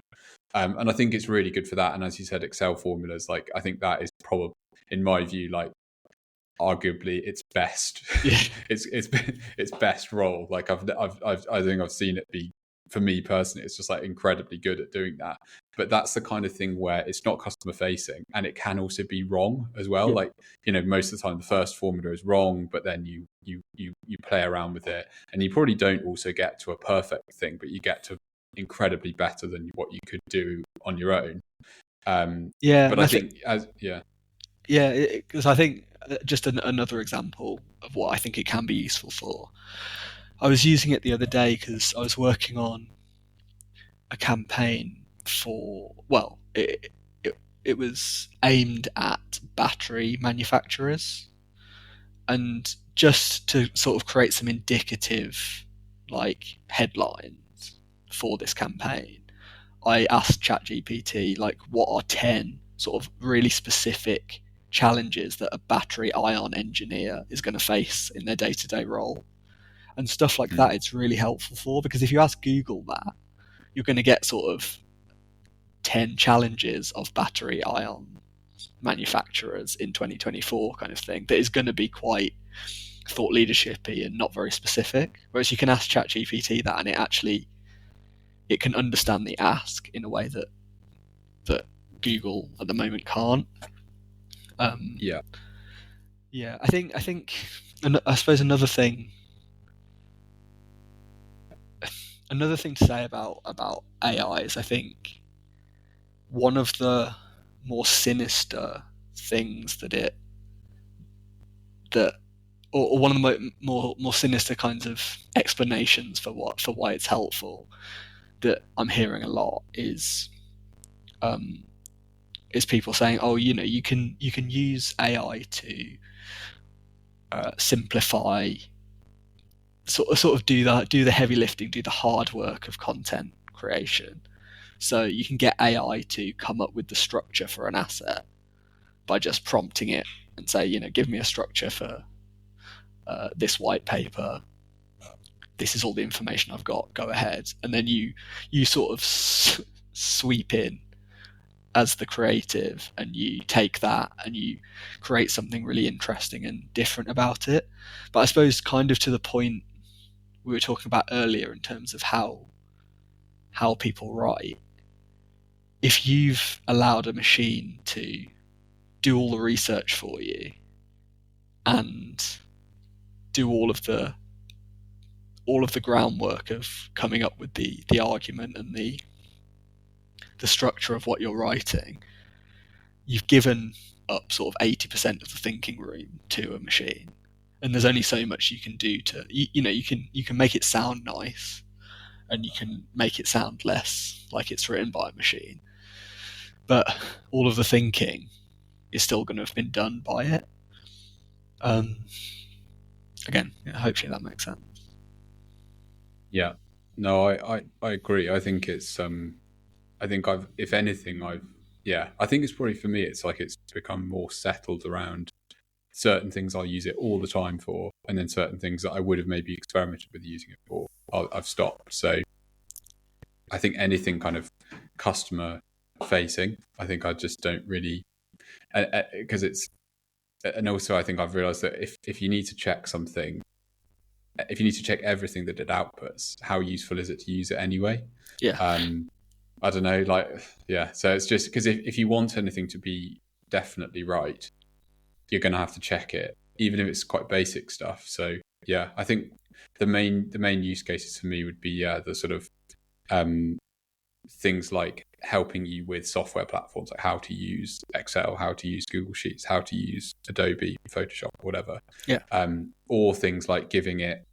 And I think it's really good for that. And as you said, Excel formulas, I think that is probably, in my view, arguably its best. Yeah. its best role. I think I've seen it be, for me personally, it's just incredibly good at doing that. But that's the kind of thing where it's not customer facing, and it can also be wrong as well. Yeah. Most of the time the first formula is wrong, but then you play around with it, and you probably don't also get to a perfect thing, but you get to incredibly better than what you could do on your own. But I think because I think just another example of what I think it can be useful for. I was using it the other day because I was working on a campaign for, it was aimed at battery manufacturers, and just to sort of create some indicative headlines for this campaign, I asked ChatGPT what are 10 sort of really specific challenges that a battery ion engineer is going to face in their day-to-day role. and stuff like that. It's really helpful for, because if you ask Google that, you're going to get sort of 10 challenges of battery ion manufacturers in 2024 kind of thing, that is going to be quite thought leadershipy and not very specific. Whereas you can ask ChatGPT that, and it can understand the ask in a way that Google at the moment can't. Yeah. I think, and I suppose another thing to say about AI is, I think one of the more sinister things or one of the more sinister kinds of explanations for why it's helpful that I'm hearing a lot is people saying, oh, you can use AI to simplify, sort of do the heavy lifting, do the hard work of content creation. So you can get AI to come up with the structure for an asset by just prompting it and say, give me a structure for this white paper. This is all the information I've got. Go ahead. And then you sort of sweep in as the creative, and you take that and you create something really interesting and different about it. But I suppose kind of to the point we were talking about earlier in terms of how people write, if you've allowed a machine to do all the research for you and do all of the groundwork of coming up with the argument and the structure of what you're writing, you've given up sort of 80% of the thinking room to a machine. And there's only so much you can do to, you can make it sound nice, and you can make it sound less like it's written by a machine. But all of the thinking is still going to have been done by it. Again, hopefully that makes sense. Yeah. No, I agree. I think it's I think I think it's probably, for me, it's like it's become more settled around certain things I'll use it all the time for, and then certain things that I would have maybe experimented with using it for, I've stopped. So I think anything kind of customer facing, I think I just don't really, because it's, and also I think I've realized that if you need to check something, if you need to check everything that it outputs, how useful is it to use it anyway? Yeah. I don't know, so it's just because if you want anything to be definitely right, you're going to have to check it, even if it's quite basic stuff. So yeah, I think the main use cases for me would be the sort of things like helping you with software platforms, like how to use Excel, how to use Google Sheets, how to use Adobe, Photoshop, whatever. Yeah. Or things like giving it,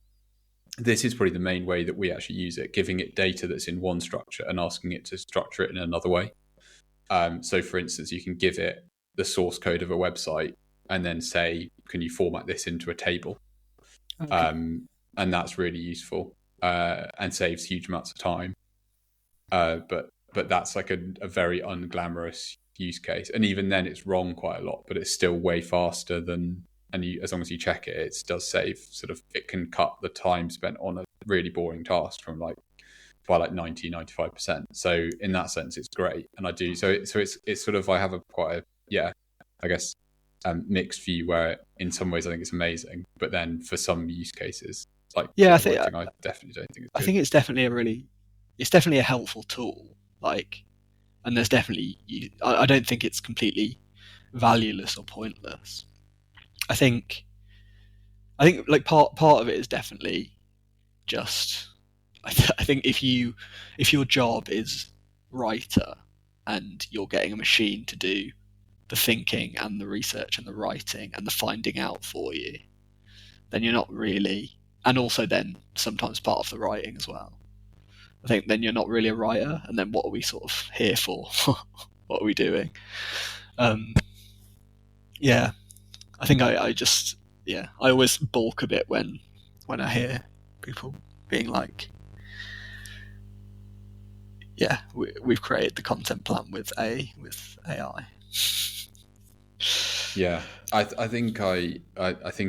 this is probably the main way that we actually use it, giving it data that's in one structure and asking it to structure it in another way. So for instance, you can give it the source code of a website and then say, can you format this into a table? Okay. And that's really useful and saves huge amounts of time. But that's like a very unglamorous use case. And even then it's wrong quite a lot, but it's still way faster than, and as long as you check it, it does save it can cut the time spent on a really boring task by 90-95%. So in that sense, it's great. And I do, so it's sort of, I have mixed view where in some ways I think it's amazing, but then for some use cases, I definitely don't think it's good. I think it's definitely a helpful tool, and there's definitely, I don't think it's completely valueless or pointless. I think like part of it is definitely just, I think if your job is writer and you're getting a machine to do the thinking and the research and the writing and the finding out for you, then you're not really, and also then sometimes part of the writing as well, I think then you're not really a writer, and then what are we sort of here for? What are we doing? I think I always balk a bit when I hear people being like, yeah, we've created the content plan with AI. Yeah, I think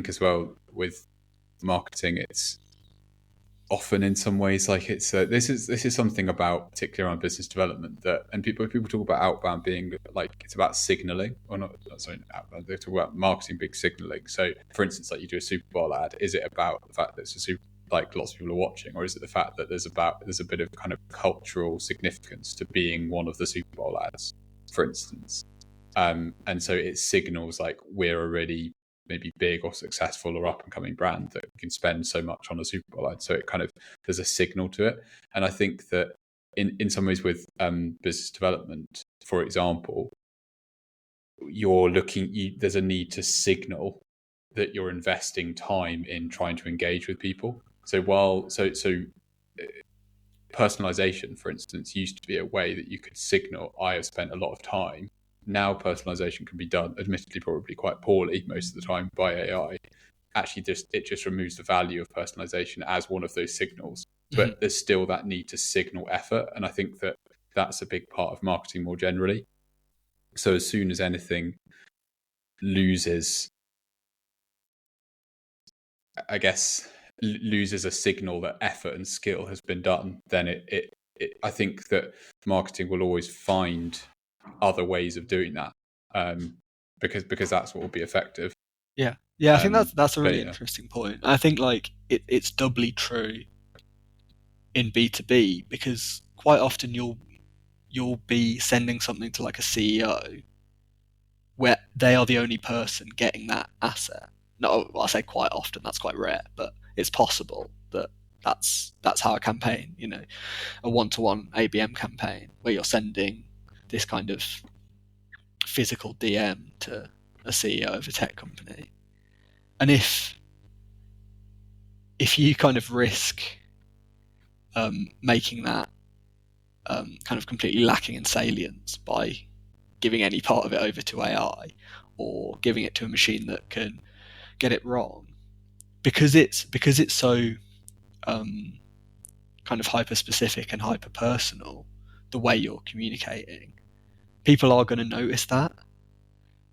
as well with marketing, it's often in some ways like it's this is something about, particularly around business development, that, and people talk about outbound being like it's about signaling, or not, sorry, outbound, they talk about marketing being signaling. So for instance, like you do a Super Bowl ad, is it about the fact that it's a super, like lots of people are watching, or is it the fact that there's a bit of kind of cultural significance to being one of the Super Bowl ads, for instance? And so it signals like we're already maybe big or successful or up and coming brand that can spend so much on a Super Bowl ad. So it kind of, there's a signal to it. And I think that in some ways with business development, for example, there's a need to signal that you're investing time in trying to engage with people. So personalization, for instance, used to be a way that you could signal, I have spent a lot of time. Now personalization can be done, admittedly probably quite poorly most of the time, by AI. Actually, it just removes the value of personalization as one of those signals. But there's still that need to signal effort. And I think that that's a big part of marketing more generally. So as soon as anything loses, I guess, loses a signal that effort and skill has been done, then I think that marketing will always find other ways of doing that, because that's what will be effective. Yeah, I think that's a really interesting point. I think like it's doubly true in B2B, because quite often you'll be sending something to like a CEO where they are the only person getting that asset. No, well, I say quite often, that's quite rare, but it's possible that that's how a campaign, a one-to-one ABM campaign where you're sending this kind of physical DM to a CEO of a tech company. And if you kind of risk making that kind of completely lacking in salience by giving any part of it over to AI, or giving it to a machine that can get it wrong, because it's so kind of hyper specific and hyper personal, the way you're communicating, people are going to notice that.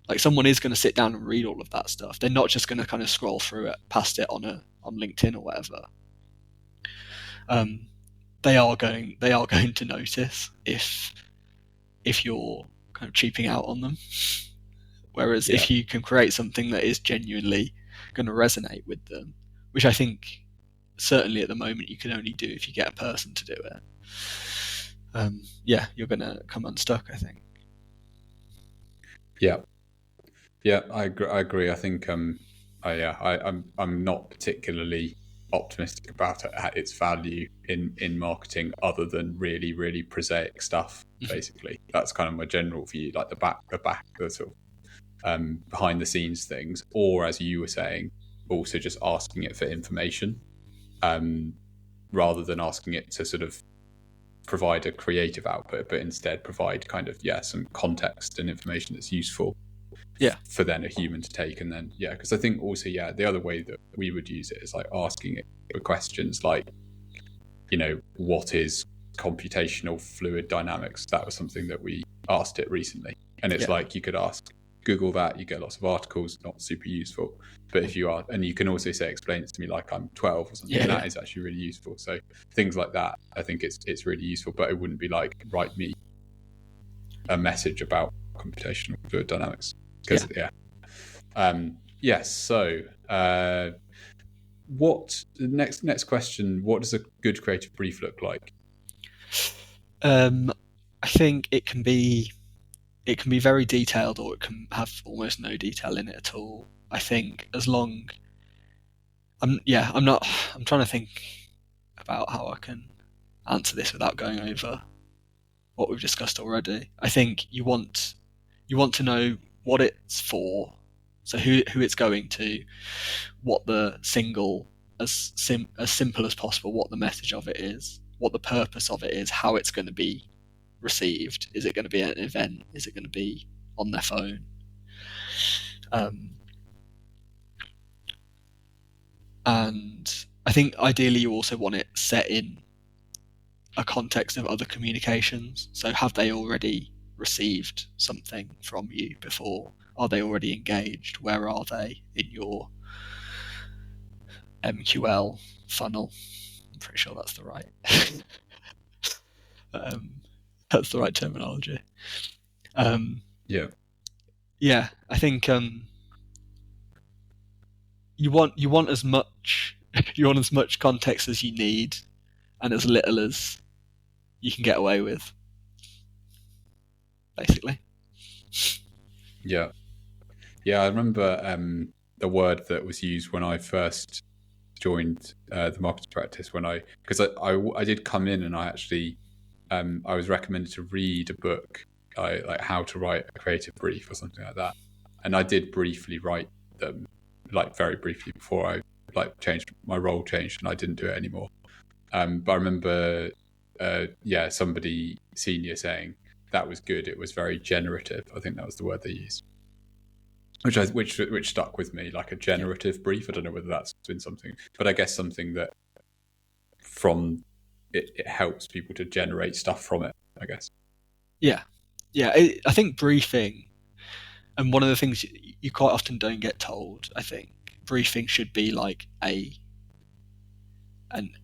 Like someone is going to sit down and read all of that stuff. They're not just going to kind of scroll through it, past it on LinkedIn or whatever. They are going to notice if you're kind of cheaping out on them. Whereas if you can create something that is genuinely going to resonate with them, which I think certainly at the moment you can only do if you get a person to do it, you're going to come unstuck, I think. Yeah, I agree. I think I'm not particularly optimistic about its value in marketing, other than really, really prosaic stuff. Basically, that's kind of my general view, like the sort of behind the scenes things, or as you were saying, also just asking it for information, rather than asking it to sort of provide a creative output, but instead provide kind of some context and information that's useful for then a human to take. And then because I think also the other way that we would use it is like asking it for questions like, what is computational fluid dynamics? That was something that we asked it recently, and it's like you could ask Google that, you get lots of articles, not super useful. But if you are, and you can also say, explain it to me like I'm 12 or something, and that is actually really useful. So things like that, I think it's really useful, but it wouldn't be like, write me a message about computational fluid dynamics. Because so what the next question, what does a good creative brief look like? I think it can be very detailed, or it can have almost no detail in it at all. I think as long I'm trying to think about how I can answer this without going over what we've discussed already. I think you want to know what it's for, so who it's going to, what the single, as simple as possible, what the message of it is, what the purpose of it is, how it's going to be received. Is it going to be an event? Is it going to be on their phone? And I think ideally you also want it set in a context of other communications. So have they already received something from you before? Are they already engaged? Where are they in your MQL funnel? pretty sure that's the right that's the right terminology. Yeah. Yeah, I think you want as much context as you need, and as little as you can get away with, basically. Yeah. I remember the word that was used when I first joined the marketing practice, because I did come in and I actually I was recommended to read a book, like how to write a creative brief or something like that, and I did briefly write them, like very briefly, before I my role changed and I didn't do it anymore. But I remember somebody senior saying that was good. It was very generative. I think that was the word they used, which stuck with me, like a generative brief. I don't know whether that's been something, but I guess something that from it helps people to generate stuff from it, I guess. Yeah. I think briefing, and one of the things you quite often don't get told, I think briefing should be like an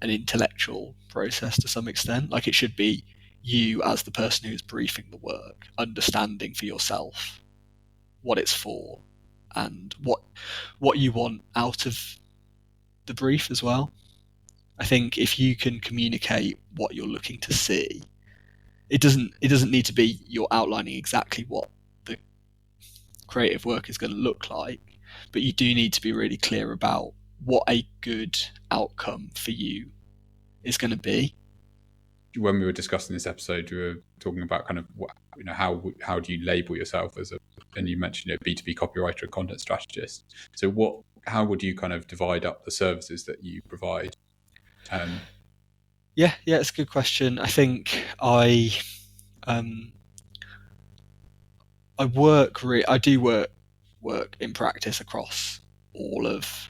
intellectual process to some extent. Like, it should be you as the person who's briefing the work, understanding for yourself what it's for and what you want out of the brief as well. I think if you can communicate what you're looking to see, it doesn't need to be you're outlining exactly what the creative work is going to look like, but you do need to be really clear about what a good outcome for you is going to be. When we were discussing this episode, we were talking about kind of how do you label yourself as and you mentioned B2B copywriter and content strategist. So how would you kind of divide up the services that you provide? Yeah, it's a good question. I think I do work in practice across all of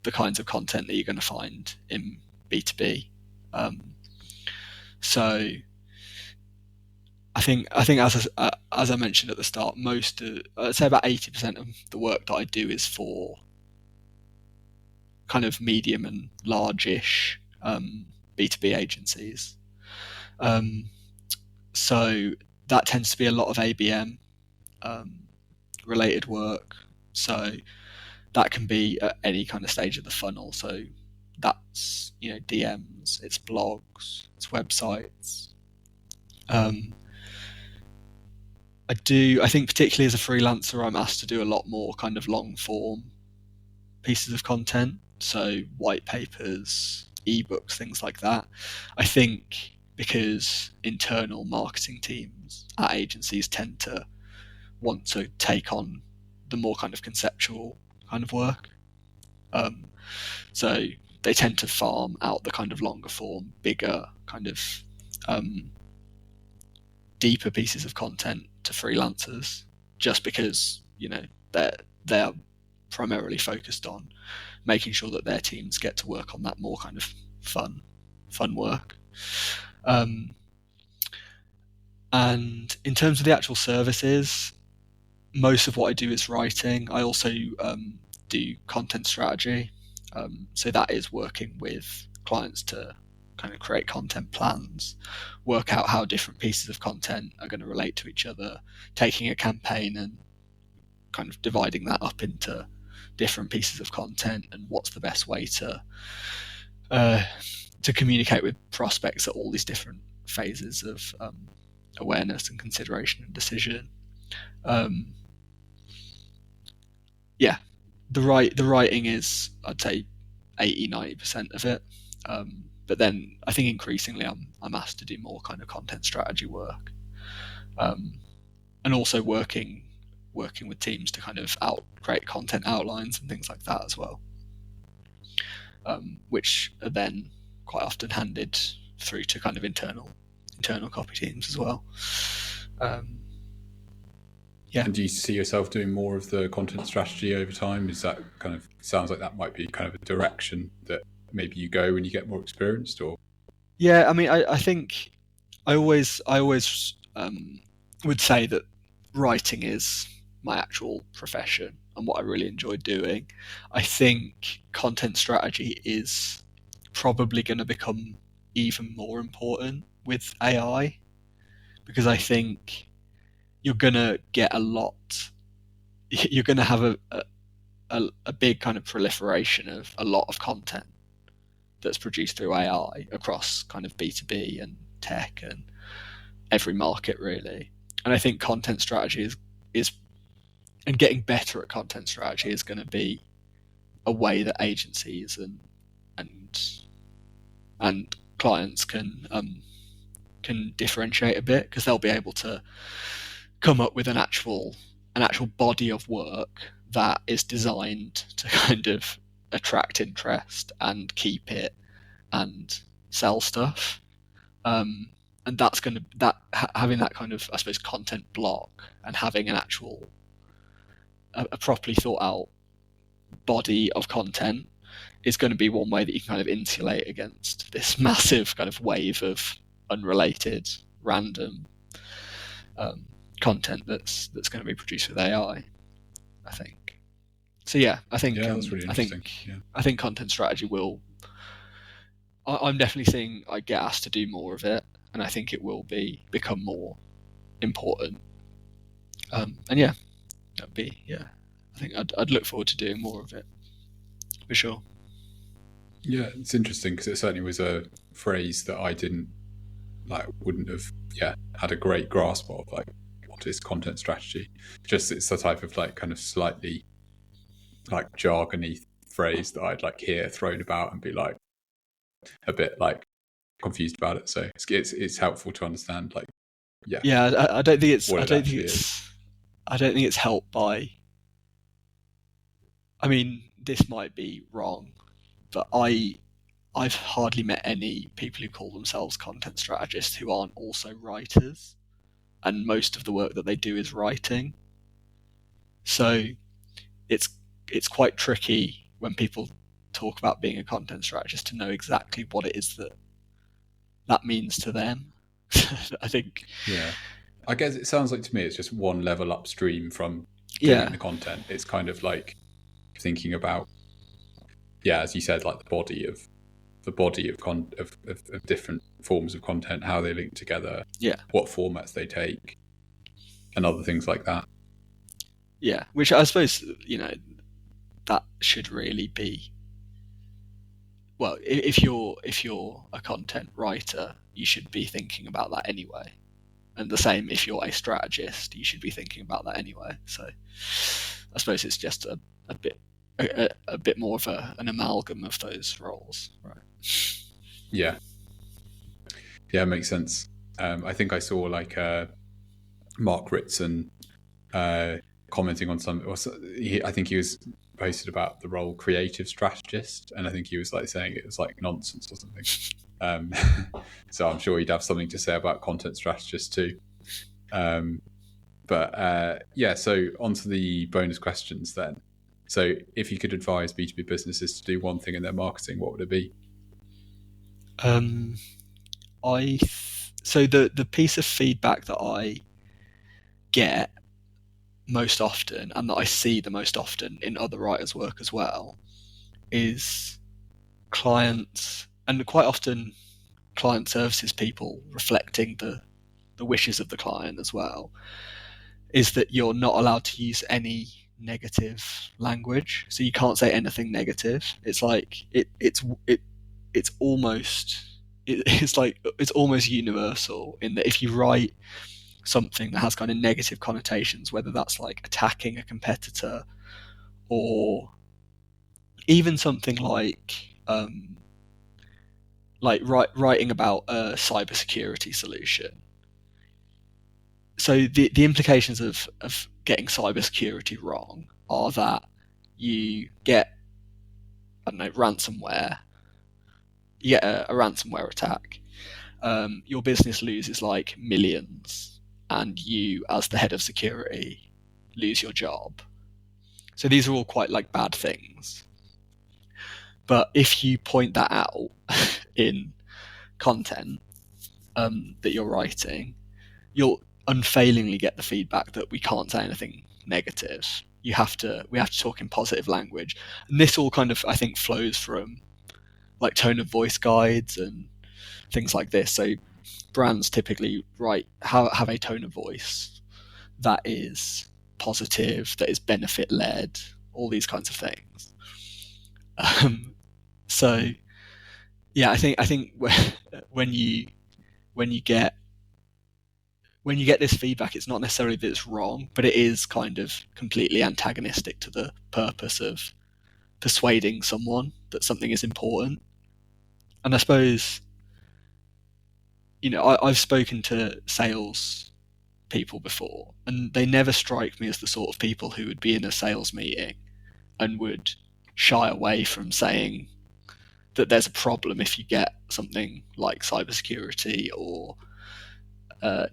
the kinds of content that you're going to find in B2B. So I think as I mentioned at the start, I'd say about 80% of the work that I do is for kind of medium and large-ish B2B agencies. So that tends to be a lot of ABM related work. So that can be at any kind of stage of the funnel. So that's DMs, it's blogs, it's websites. I think particularly as a freelancer, I'm asked to do a lot more kind of long form pieces of content. So white papers, ebooks, things like that. I think because internal marketing teams at agencies tend to want to take on the more kind of conceptual kind of work. So they tend to farm out the kind of longer form, bigger kind of deeper pieces of content to freelancers, just because they are primarily focused on making sure that their teams get to work on that more kind of fun work. And in terms of the actual services, most of what I do is writing. I also do content strategy. So that is working with clients to kind of create content plans, work out how different pieces of content are going to relate to each other, taking a campaign and kind of dividing that up into different pieces of content and what's the best way to communicate with prospects at all these different phases of awareness and consideration and decision. The writing is, I'd say, 80-90% of it. But then I think increasingly I'm asked to do more kind of content strategy work, and also working with teams to kind of create content outlines and things like that as well, which are then quite often handed through to kind of internal copy teams as well. And do you see yourself doing more of the content strategy over time? Is that kind of, sounds like that might be kind of a direction that maybe you go when you get more experienced? Or yeah, I mean, I think I always would say that writing is my actual profession and what I really enjoy doing. I think content strategy is probably going to become even more important with AI, because I think you're going to get you're going to have a big kind of proliferation of a lot of content that's produced through AI across kind of B2B and tech and every market really. And I think content strategy is and getting better at content strategy is going to be a way that agencies and clients can differentiate a bit, because they'll be able to come up with an actual body of work that is designed to kind of attract interest and keep it and sell stuff. And that's going to having that kind of, I suppose, content block and having an actual a properly thought out body of content is going to be one way that you can kind of insulate against this massive kind of wave of unrelated, random content that's going to be produced with AI, I think. So yeah, I think that's really interesting. I think content strategy will. I'm definitely seeing I get asked to do more of it, and I think it will become more important. And yeah, that'd be I think I'd look forward to doing more of it for sure. Yeah, it's interesting because it certainly was a phrase that I wouldn't have had a great grasp of, like, what is content strategy. Just it's the type of like kind of slightly like jargony phrase that I'd like hear thrown about and be like a bit like confused about it. So it's helpful to understand, like, I don't think it's I don't think it's helped by, I mean, this might be wrong, but I've hardly met any people who call themselves content strategists who aren't also writers, and most of the work that they do is writing. So it's quite tricky when people talk about being a content strategist to know exactly what it is that means to them. I think. Yeah, I guess it sounds like to me it's just one level upstream from doing the content. It's kind of like thinking about, as you said, like the body of different forms of content, how they link together, what formats they take, and other things like that. Yeah, which I suppose, that should really be, well, if you're a content writer, you should be thinking about that anyway. And the same if you're a strategist, you should be thinking about that anyway. So I suppose it's just a bit more of an amalgam of those roles, right? Yeah, makes sense. I think I saw like Mark Ritson commenting on I think he was posted about the role creative strategist, and I think he was like saying it was like nonsense or something. So I'm sure he'd have something to say about content strategists too. So onto the bonus questions then. So if you could advise B2B businesses to do one thing in their marketing, what would it be? So the piece of feedback that I get most often, and that I see the most often in other writers' work as well, is clients, and quite often client services people reflecting the wishes of the client as well, is that you're not allowed to use any negative language. So you can't say anything negative. It's like it's almost universal in that if you write something that has kind of negative connotations, whether that's like attacking a competitor or even something like writing about a cybersecurity solution. So the implications of getting cybersecurity wrong are that you get, I don't know, ransomware. You get a ransomware attack. Your business loses like millions, and you, as the head of security, lose your job. So these are all quite like bad things. But if you point that out in content that you're writing, you'll unfailingly get the feedback that we can't say anything negative. We have to talk in positive language. And this all kind of, I think, flows from, like tone of voice guides and things like this. So brands typically have a tone of voice that is positive, that is benefit led, all these kinds of things. So yeah, I think when you get this feedback, it's not necessarily that it's wrong, but it is kind of completely antagonistic to the purpose of persuading someone that something is important. And I suppose, I've spoken to sales people before, and they never strike me as the sort of people who would be in a sales meeting and would shy away from saying that there's a problem if you get something like cybersecurity or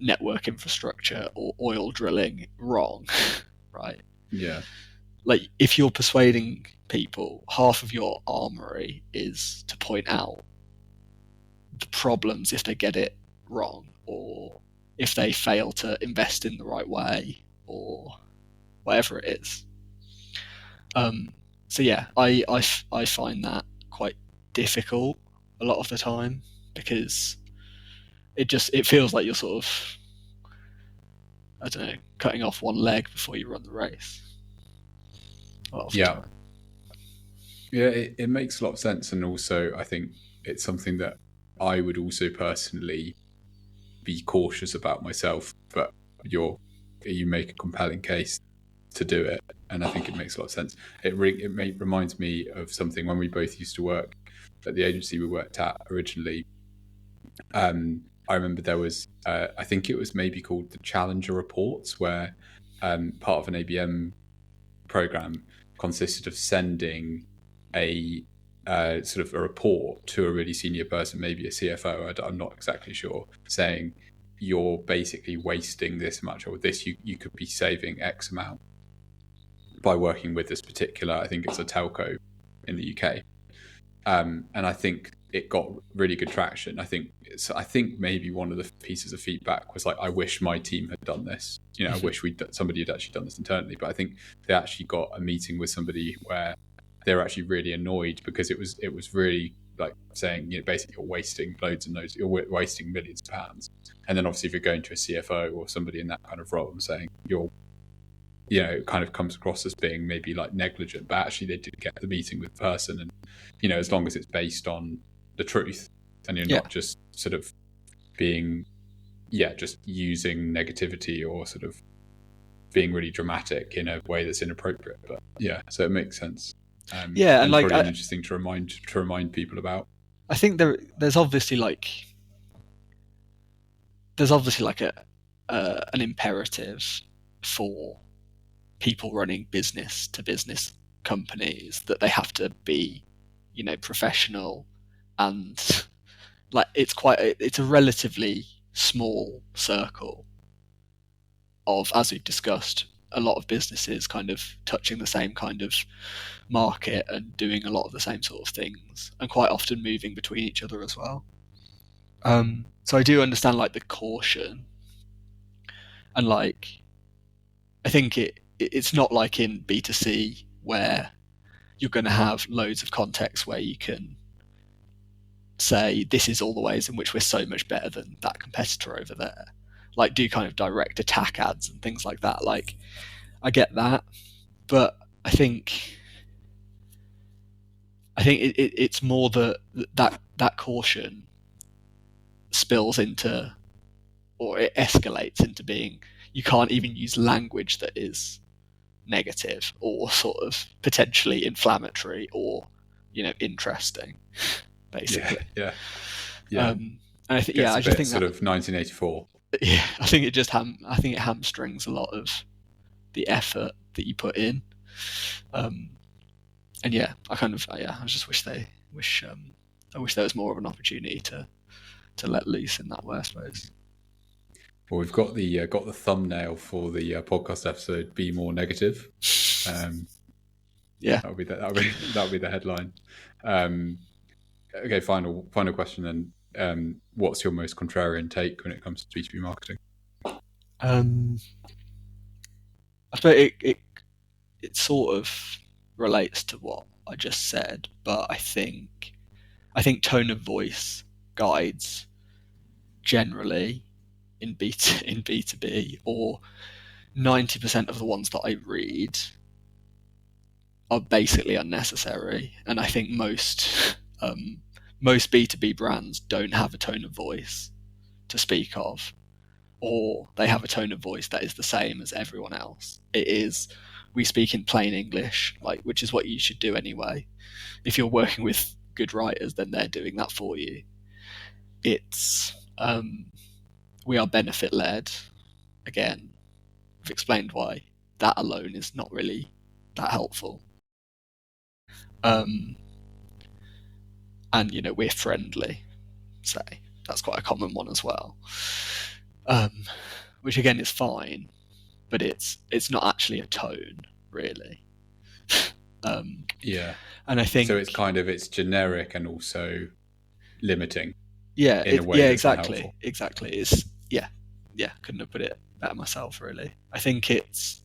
network infrastructure or oil drilling wrong, right? Yeah. Like, if you're persuading people, half of your armory is to point out the problems if they get it wrong, or if they fail to invest in the right way, or whatever it is. So yeah, I find that quite difficult a lot of the time, because it feels like you're sort of, I don't know, cutting off one leg before you run the race. A lot of the time. Yeah, it makes a lot of sense, and also I think it's something that I would also personally be cautious about myself, but you make a compelling case to do it, and I think it makes a lot of sense. It reminds me of something when we both used to work at the agency we worked at originally. I remember there was, I think it was maybe called the Challenger Reports, where part of an ABM program consisted of sending a sort of a report to a really senior person, maybe a CFO, I'm not exactly sure, saying you're basically wasting this much, or this you could be saving X amount by working with this particular, I think it's a telco in the UK. And I think it got really good traction. I think maybe one of the pieces of feedback was like, I wish my team had done this. I wish somebody had actually done this internally. But I think they actually got a meeting with somebody where they were actually really annoyed, because it was really like saying, basically you're wasting loads and loads, you're wasting millions of pounds. And then obviously if you're going to a CFO or somebody in that kind of role and saying it kind of comes across as being maybe like negligent, but actually they did get the meeting with the person, and as long as it's based on the truth and you're not just sort of being just using negativity or sort of being really dramatic in a way that's inappropriate. But so it makes sense. And like probably interesting to remind people about. I think there's obviously like an imperative for people running business to business companies that they have to be, professional, and like it's a relatively small circle of, as we've discussed, a lot of businesses kind of touching the same kind of market and doing a lot of the same sort of things, and quite often moving between each other as well. So I do understand like the caution, and like I think it's not like in B2C where you're going to have loads of context where you can say this is all the ways in which we're so much better than that competitor over there, like do kind of direct attack ads and things like that. Like I get that, but I think it's more that caution spills into, or it escalates into being, you can't even use language that is negative or sort of potentially inflammatory or interesting, basically. Yeah. And I think I just think sort of 1984. Yeah, I think it hamstrings a lot of the effort that you put in. And I just wish I wish there was more of an opportunity to let loose in that way, I suppose. Well, we've got the thumbnail for the podcast episode. Be more negative. That'll be the headline. Okay, final question then. What's your most contrarian take when it comes to B2B marketing? I suppose it sort of relates to what I just said, but I think I think tone of voice guides generally in B2B, or 90% of the ones that I read are basically unnecessary. And I think most B2B brands don't have a tone of voice to speak of, or they have a tone of voice that is the same as everyone else. It is, we speak in plain English, which is what you should do anyway. If you're working with good writers, then they're doing that for you. It's we are benefit led. Again, I've explained why that alone is not really that helpful. And we're friendly, say. That's quite a common one as well. Which again is fine, but it's not actually a tone, really. Yeah. And I think so it's generic and also limiting. Yeah, in a way that's exactly. unhelpful. Exactly. It's couldn't have put it better myself, really. I think it's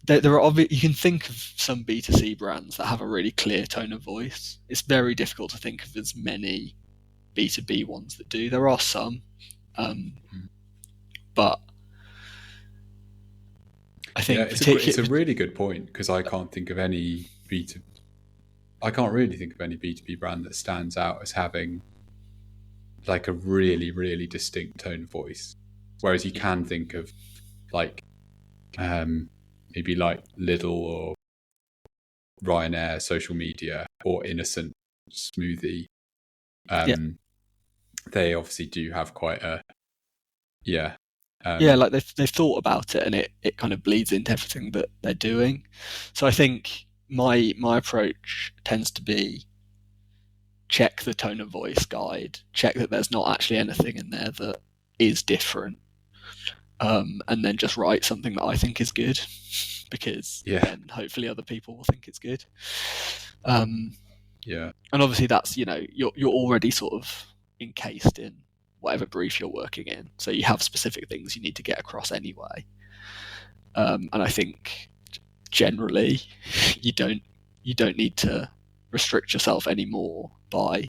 there are you can think of some B2C brands that have a really clear tone of voice. It's very difficult to think of as many B2B ones that do. There are some, but I think it's a really good point, because I can't think of any I can't really think of any B2B brand that stands out as having like a really, really distinct tone of voice. Whereas you can think of like maybe like Lidl or Ryanair social media, or Innocent Smoothie. They obviously do have quite a like they've thought about it, and it kind of bleeds into everything that they're doing. So I think my approach tends to be check the tone of voice guide, check that there's not actually anything in there that is different, and then just write something that I think is good, because then hopefully other people will think it's good. And obviously that's you're already sort of encased in whatever brief you're working in, so you have specific things you need to get across anyway. And I think generally you don't need to restrict yourself anymore by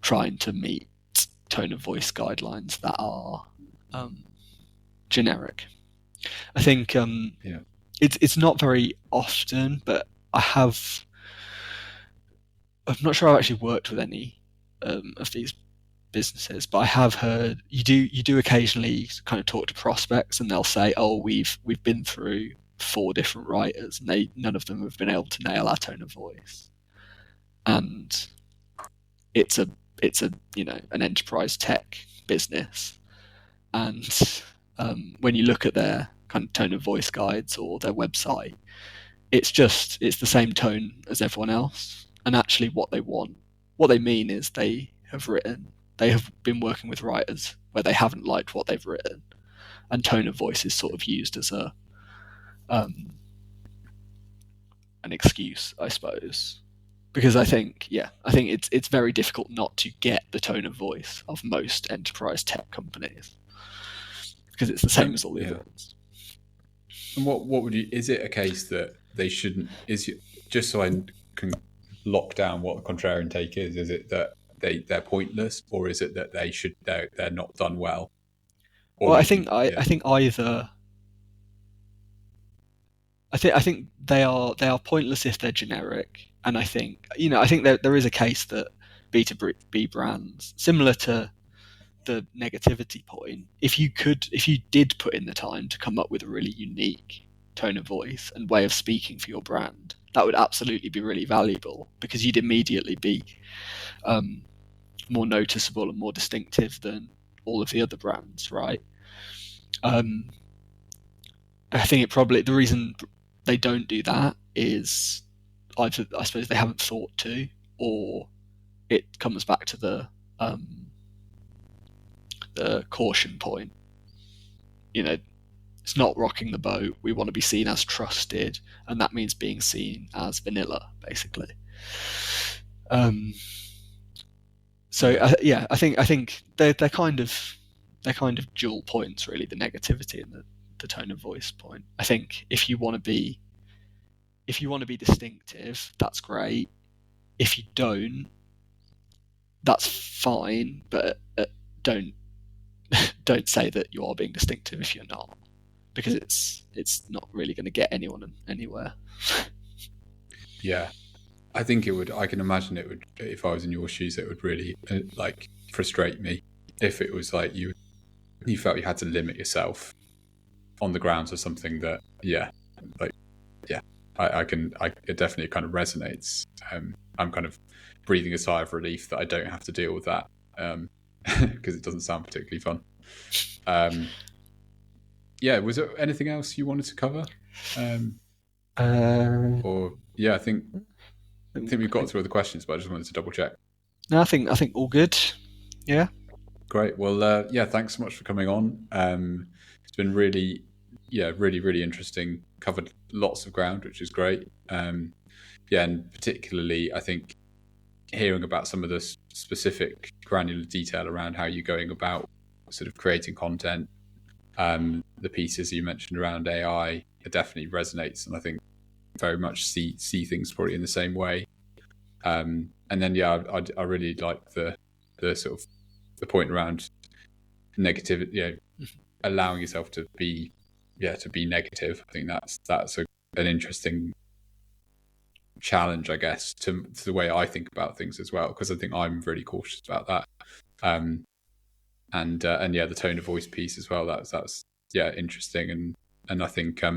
trying to meet tone of voice guidelines that are generic. I think it's not very often, but I'm not sure I've actually worked with any of these businesses, but I have heard you do occasionally kind of talk to prospects, and they'll say, "Oh, we've been through 4 different writers, and none of them have been able to nail our tone of voice." And it's an enterprise tech business, and when you look at their kind of tone of voice guides or their website, it's the same tone as everyone else. And actually what they mean is they have been working with writers where they haven't liked what they've written, and tone of voice is sort of used as an excuse, I suppose, because I think it's very difficult not to get the tone of voice of most enterprise tech companies, because it's the same as all the other ones. And what would you? Is it a case that they shouldn't? Just so I can lock down what the contrarian take is? Is it that they're pointless, or is it that they're not done well? I think either. I think they are pointless if they're generic, and I think there is a case that B2B brands, similar to the negativity point, if you did put in the time to come up with a really unique tone of voice and way of speaking for your brand, that would absolutely be really valuable, because you'd immediately be more noticeable and more distinctive than all of the other brands, right? I think the reason they don't do that is either, I suppose, they haven't thought to, or it comes back to the caution point. It's not rocking the boat. We want to be seen as trusted, and that means being seen as vanilla, basically. So I think they're kind of dual points, really, the negativity and the tone of voice point. I think if you want to be if you want to be distinctive, that's great. If you don't, that's fine, but don't say that you are being distinctive if you're not, because it's not really going to get anyone anywhere. Yeah, I think it would. I can imagine it would. If I was in your shoes, it would really like frustrate me if it was like you felt you had to limit yourself on the grounds of something that, it definitely kind of resonates. I'm kind of breathing a sigh of relief that I don't have to deal with that, because it doesn't sound particularly fun. Was there anything else you wanted to cover? I think we've got through all the questions, but I just wanted to double check. No, I think all good. Yeah. Great. Well, thanks so much for coming on. It's been really, really interesting. Covered lots of ground, which is great. And particularly, I think hearing about some of the specific granular detail around how you're going about sort of creating content, the pieces you mentioned around AI, it definitely resonates, and I think very much see things probably in the same way. And then I really like the sort of the point around negative, allowing yourself to be negative. I think that's an interesting challenge, I guess, to the way I think about things as well, because I think I'm really cautious about that. And the tone of voice piece as well. That's interesting, and I think I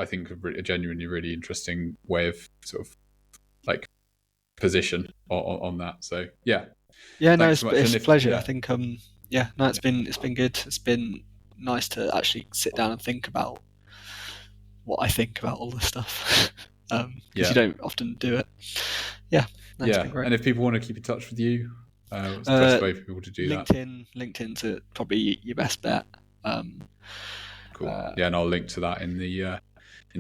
think a genuinely really interesting way of sort of like position on that. So it's a pleasure. I think it's been good. It's been nice to actually sit down and think about what I think about all this stuff, because you don't often do it. It's been great. And if people want to keep in touch with you, what's the best way for people to do that? LinkedIn's probably your best bet. Cool. And I'll link to that in the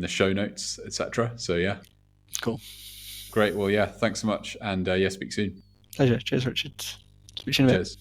show notes, etc. So cool. Great. Well, thanks so much, and speak soon. Pleasure. Cheers, Richard. Speak to you in a bit. Cheers.